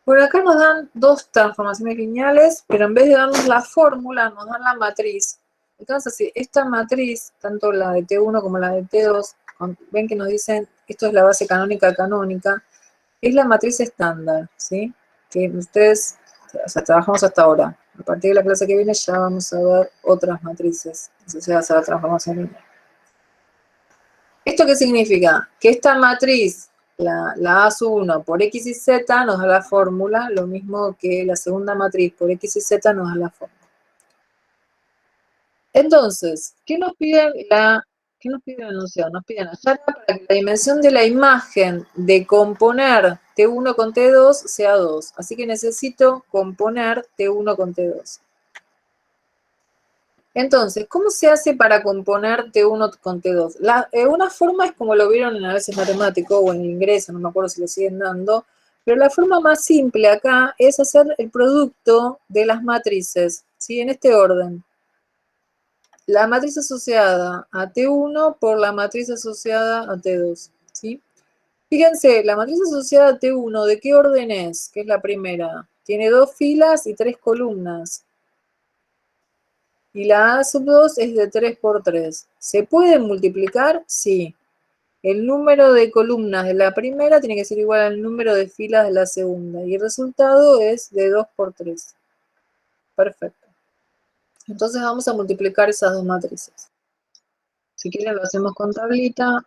[SPEAKER 1] Por acá nos dan dos transformaciones lineales, pero en vez de darnos la fórmula, nos dan la matriz. Entonces, si esta matriz, tanto la de T1 como la de T2, ven que nos dicen, esto es la base canónica canónica, es la matriz estándar, ¿sí? Que ustedes, o sea, trabajamos hasta ahora. A partir de la clase que viene ya vamos a ver otras matrices asociadas a la transformación lineal. ¿Esto qué significa? Que esta matriz la A sub 1 por X y Z nos da la fórmula, lo mismo que la segunda matriz por X y Z nos da la fórmula. Entonces, ¿qué nos pide el enunciado? Nos piden hallar para que la dimensión de la imagen de componer T1 con T2 sea 2. Así que necesito componer T1 con T2. Entonces, ¿cómo se hace para componer T1 con T2? Una forma es como lo vieron en análisis matemático o en el ingreso, no me acuerdo si lo siguen dando, pero la forma más simple acá es hacer el producto de las matrices, ¿sí? En este orden. La matriz asociada a T1 por la matriz asociada a T2, ¿sí? Fíjense, la matriz asociada a T1, ¿de qué orden es? Que es la primera. Tiene 2 filas y 3 columnas. Y la A sub 2 es de 3 por 3. ¿Se puede multiplicar? Sí. El número de columnas de la primera tiene que ser igual al número de filas de la segunda. Y el resultado es de 2 por 3. Perfecto. Entonces vamos a multiplicar esas dos matrices. Si quieren lo hacemos con tablita.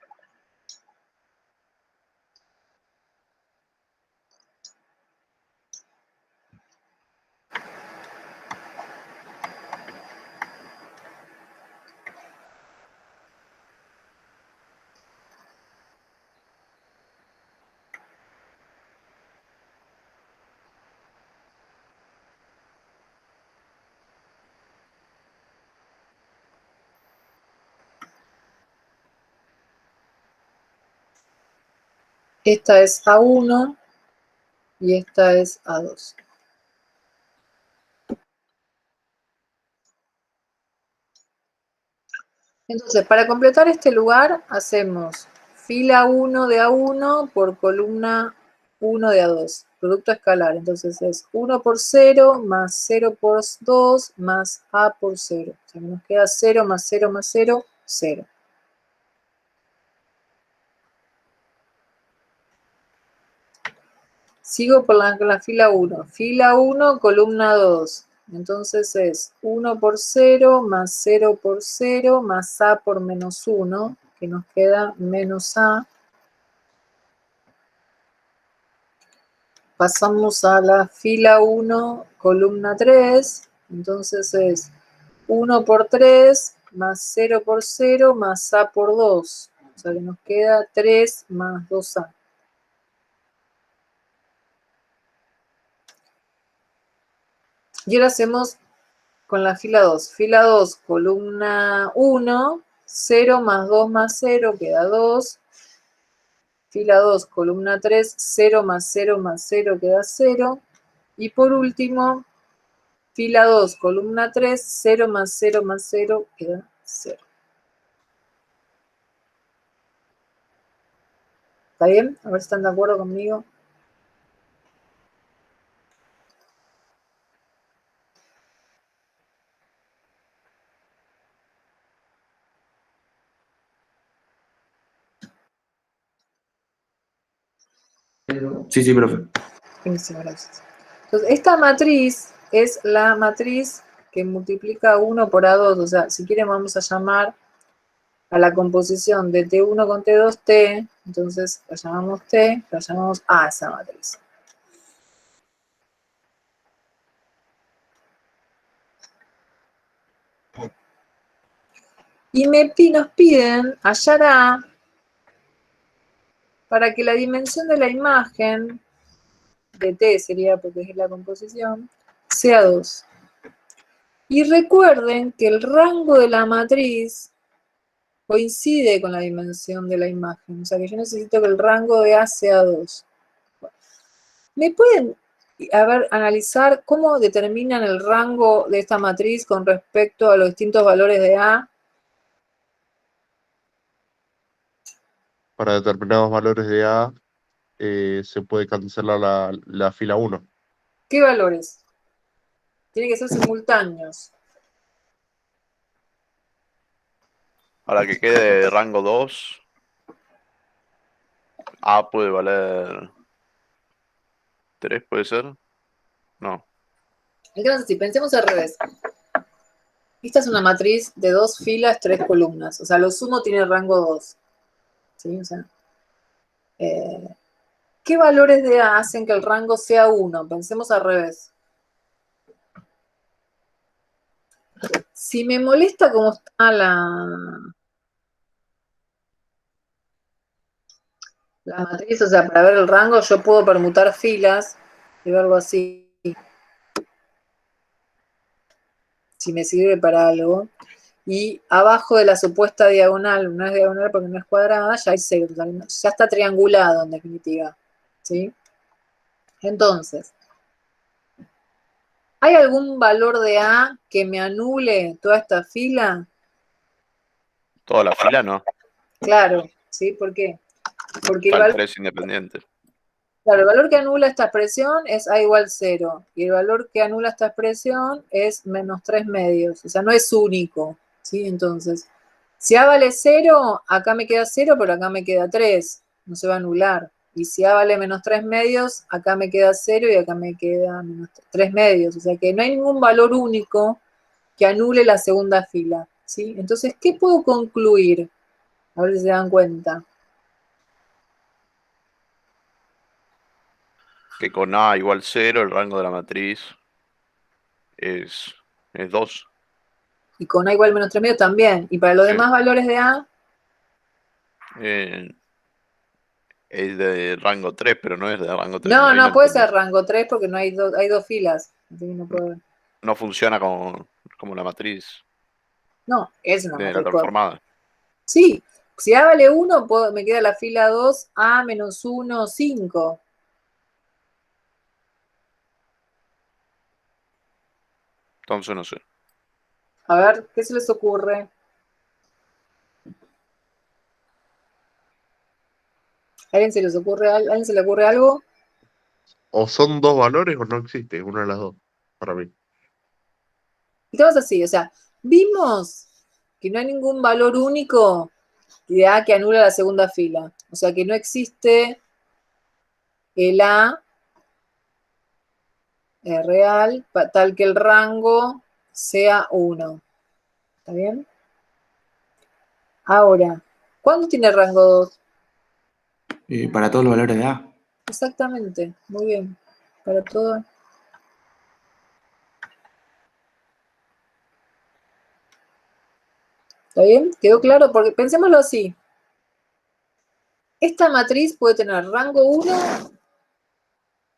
[SPEAKER 1] Esta es A1 y esta es A2. Entonces, para completar este lugar, hacemos fila 1 de A1 por columna 1 de A2. Producto escalar. Entonces es 1 por 0 más 0 por 2 más A por 0. O sea, nos queda 0 más 0 más 0, 0. Sigo por la fila 1. Fila 1, columna 2. Entonces es 1 por 0 más 0 por 0 más A por menos 1, que nos queda menos A. Pasamos a la fila 1, columna 3. Entonces es 1 por 3 más 0 por 0 más A por 2. O sea que nos queda 3 más 2A. Y ahora hacemos con la fila 2. Fila 2, columna 1, 0 más 2 más 0 queda 2. Fila 2, columna 3, 0 más 0 más 0 queda 0. Y por último, fila 2, columna 3, 0 más 0 más 0 queda 0. ¿Está bien? A ver si están de acuerdo conmigo.
[SPEAKER 5] Sí, profe.
[SPEAKER 1] Buenísimo, gracias. Entonces, esta matriz es la matriz que multiplica 1 por A2. O sea, si quieren vamos a llamar a la composición de T1 con T2 T. Entonces, la llamamos T, la llamamos A esa matriz. Y nos piden hallar A para que la dimensión de la imagen, de T sería porque es la composición, sea 2. Y recuerden que el rango de la matriz coincide con la dimensión de la imagen. O sea que yo necesito que el rango de A sea 2. ¿Me pueden, analizar cómo determinan el rango de esta matriz con respecto a los distintos valores de A?
[SPEAKER 2] Para determinados valores de A se puede cancelar la fila 1.
[SPEAKER 1] ¿Qué valores? Tienen que ser simultáneos.
[SPEAKER 4] Para que quede de rango 2, A puede valer 3, ¿puede ser? No.
[SPEAKER 1] Entonces, si pensemos al revés. Esta es una matriz de 2 filas, 3 columnas. O sea, lo sumo tiene rango 2. ¿Sí? O sea, ¿Qué valores de A hacen que el rango sea 1? Pensemos al revés. Si me molesta cómo está la matriz, o sea, para ver el rango, yo puedo permutar filas y verlo así. Si me sirve para algo. Y abajo de la supuesta diagonal, no es diagonal porque no es cuadrada, ya hay 0, ya está triangulado en definitiva. ¿Sí? Entonces, ¿hay algún valor de A que me anule toda esta fila?
[SPEAKER 4] Toda la fila no.
[SPEAKER 1] Claro, ¿sí? ¿Por qué? Porque
[SPEAKER 4] Está el 3 independiente.
[SPEAKER 1] claro, el valor que anula esta expresión es A igual 0. Y el valor que anula esta expresión es menos 3 medios. O sea, no es único. ¿Sí? Entonces, si A vale 0, acá me queda 0, pero acá me queda 3. No se va a anular. Y si A vale menos 3 medios, acá me queda 0 y acá me queda menos 3 medios. O sea que no hay ningún valor único que anule la segunda fila. ¿Sí? Entonces, ¿qué puedo concluir? A ver si se dan cuenta.
[SPEAKER 4] Que con A igual 0, el rango de la matriz es 2.
[SPEAKER 1] Y con A igual menos 3 medios también. Y para los
[SPEAKER 4] Sí.
[SPEAKER 1] demás valores de A,
[SPEAKER 4] Es de rango 3, pero no es de rango 3.
[SPEAKER 1] no,
[SPEAKER 4] Ahí
[SPEAKER 1] no puede
[SPEAKER 4] entendí.
[SPEAKER 1] ser rango 3 porque no hay, hay dos filas. Así que no puede.
[SPEAKER 4] No funciona como la matriz
[SPEAKER 1] No, es una
[SPEAKER 4] de la
[SPEAKER 1] matriz.
[SPEAKER 4] transformada.
[SPEAKER 1] Sí, si A vale 1, me queda la fila 2, A menos 1, 5.
[SPEAKER 4] Entonces no sé.
[SPEAKER 1] A ver, ¿qué se les ocurre? ¿Alguien se les ocurre, ¿alguien se le ocurre algo?
[SPEAKER 2] O son dos valores o no existe, una de las dos, para mí.
[SPEAKER 1] Estamos así, o sea, vimos que no hay ningún valor único de A que anula la segunda fila. O sea, que no existe el A real tal que el rango sea 1. ¿Está bien? Ahora, ¿cuándo tiene rango 2?
[SPEAKER 5] Para todos los valores de A.
[SPEAKER 1] Exactamente, muy bien. Para todo. ¿Está bien? ¿Quedó claro? Porque pensémoslo así. Esta matriz puede tener rango 1,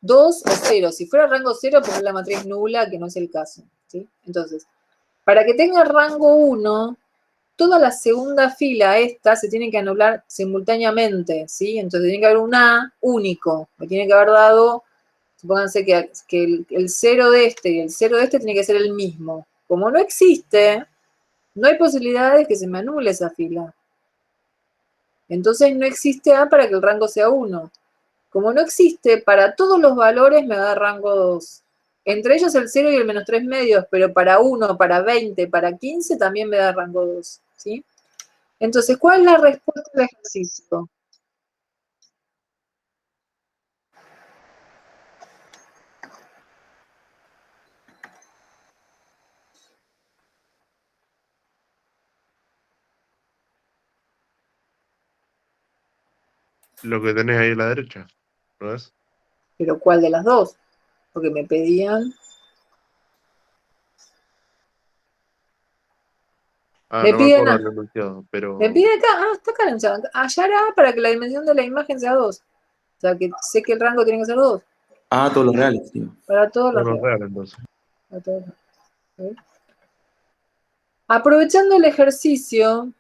[SPEAKER 1] 2 o 0. Si fuera rango 0, poner la matriz nula, que no es el caso. ¿Sí? Entonces, para que tenga rango 1, toda la segunda fila esta se tiene que anular simultáneamente, ¿sí? Entonces tiene que haber un A único, me tiene que haber dado, supónganse que el 0 de este y el 0 de este tiene que ser el mismo. Como no existe, no hay posibilidad de que se me anule esa fila. Entonces no existe A para que el rango sea 1. Como no existe, para todos los valores me da rango 2. Entre ellos el 0 y el menos 3 medios, pero para 1, para 20, para 15 también me da rango 2, ¿sí? Entonces, ¿cuál es la respuesta del ejercicio?
[SPEAKER 2] Lo que tenés ahí a la derecha, ¿no ves?
[SPEAKER 1] ¿Pero cuál de las dos? Porque me pedían...
[SPEAKER 2] Ah,
[SPEAKER 1] Me
[SPEAKER 2] no me
[SPEAKER 1] piden,
[SPEAKER 2] acuerdo del enunciado, pero
[SPEAKER 1] me piden acá, está acá el chat, hallar A para que la dimensión de la imagen sea 2. O sea, que sé que el rango tiene que ser 2.
[SPEAKER 5] Ah, todos los reales, tío.
[SPEAKER 1] Para todos
[SPEAKER 2] no
[SPEAKER 1] los
[SPEAKER 2] es
[SPEAKER 1] reales.
[SPEAKER 2] real entonces.
[SPEAKER 1] Para todos los reales. ¿Sí? Aprovechando el ejercicio,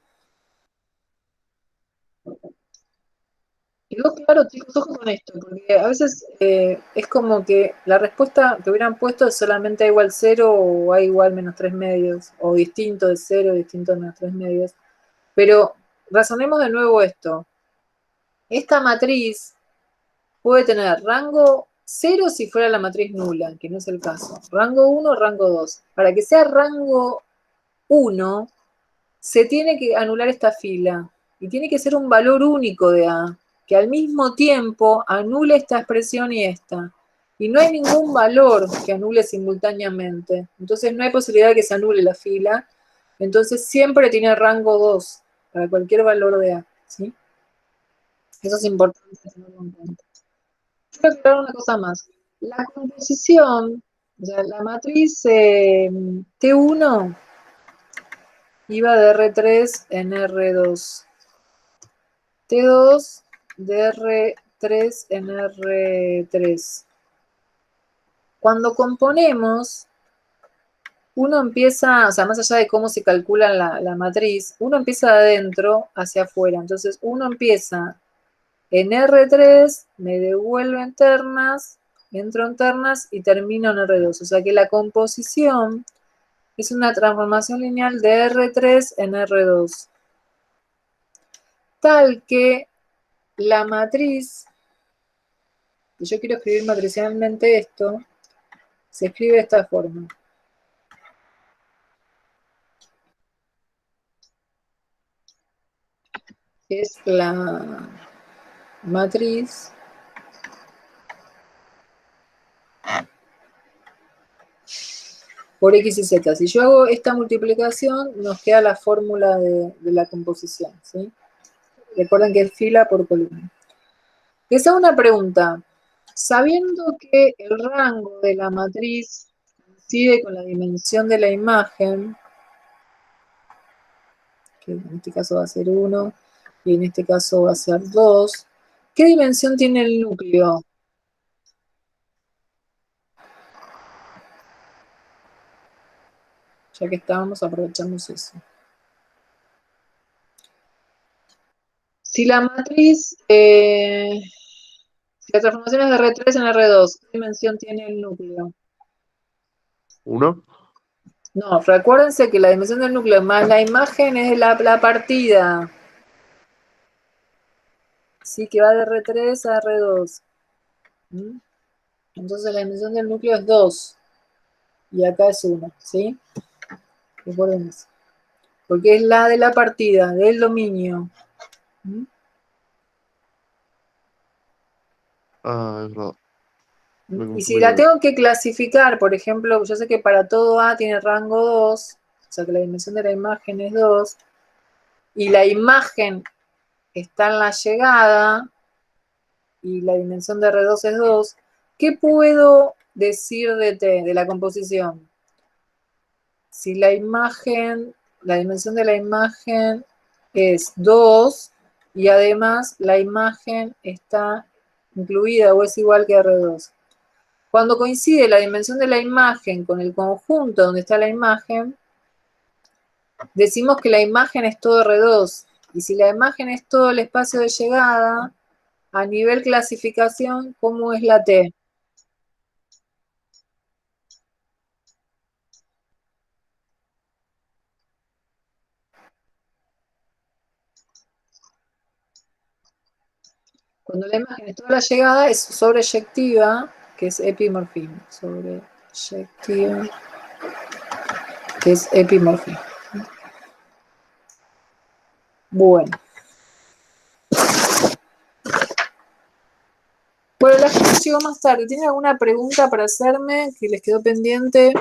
[SPEAKER 1] quedó claro, chicos, ojo con esto, porque a veces es como que la respuesta que hubieran puesto es solamente A igual 0 o A igual menos 3 medios, o distinto de 0, distinto de menos 3 medios. Pero razonemos de nuevo esto. Esta matriz puede tener rango 0 si fuera la matriz nula, que no es el caso. Rango 1, rango 2. Para que sea rango 1, se tiene que anular esta fila. Y tiene que ser un valor único de A, que al mismo tiempo anule esta expresión y esta. Y no hay ningún valor que anule simultáneamente. Entonces no hay posibilidad de que se anule la fila. Entonces siempre tiene rango 2 para cualquier valor de A. ¿Sí? Eso es importante tenerlo en cuenta. quiero aclarar una cosa más. La composición, o sea, la matriz T1 iba de R3 en R2. T2 de R3 en R3. Cuando componemos, uno empieza, o sea, más allá de cómo se calcula la matriz, uno empieza de adentro hacia afuera. Entonces, uno empieza en R3, me devuelve en ternas, entro en ternas y termino en R2. O sea que la composición es una transformación lineal de R3 en R2. Tal que la matriz, y yo quiero escribir matricialmente esto, se escribe de esta forma. Es la matriz por X y Z. Si yo hago esta multiplicación, nos queda la fórmula de la composición, ¿sí? Recuerden que es fila por columna. Les hago una pregunta. Sabiendo que el rango de la matriz coincide con la dimensión de la imagen, que en este caso va a ser 1, y en este caso va a ser 2, ¿qué dimensión tiene el núcleo? Ya que estábamos, aprovechamos eso. Si la matriz, si la transformación es de R3 en R2, ¿qué dimensión tiene el núcleo?
[SPEAKER 2] 1.
[SPEAKER 1] No, recuérdense que la dimensión del núcleo más la imagen es la partida. Sí, que va de R3 a R2. ¿Mm? Entonces la dimensión del núcleo es 2. Y acá es 1, ¿sí? Recuerden eso. Porque es la de la partida, del dominio. ¿Mm?
[SPEAKER 2] Ah, es verdad. Me
[SPEAKER 1] Y si
[SPEAKER 2] confundí
[SPEAKER 1] la
[SPEAKER 2] con
[SPEAKER 1] tengo que clasificar, por ejemplo, yo sé que para todo A tiene rango 2, o sea que la dimensión de la imagen es 2, y la imagen está en la llegada, y la dimensión de R2 es 2, ¿qué puedo decir de T, de la composición? Si la imagen, la dimensión de la imagen es 2, y además la imagen está incluida o es igual que R2. Cuando coincide la dimensión de la imagen con el conjunto donde está la imagen, decimos que la imagen es todo R2. Y si la imagen es todo el espacio de llegada, a nivel clasificación, ¿cómo es la T? Cuando la imagen es toda la llegada, es sobreyectiva, que es epimorfismo. Sobreyectiva, que es epimorfismo. Bueno. Bueno, la gente llegó más tarde. ¿Tienen alguna pregunta para hacerme que les quedó pendiente?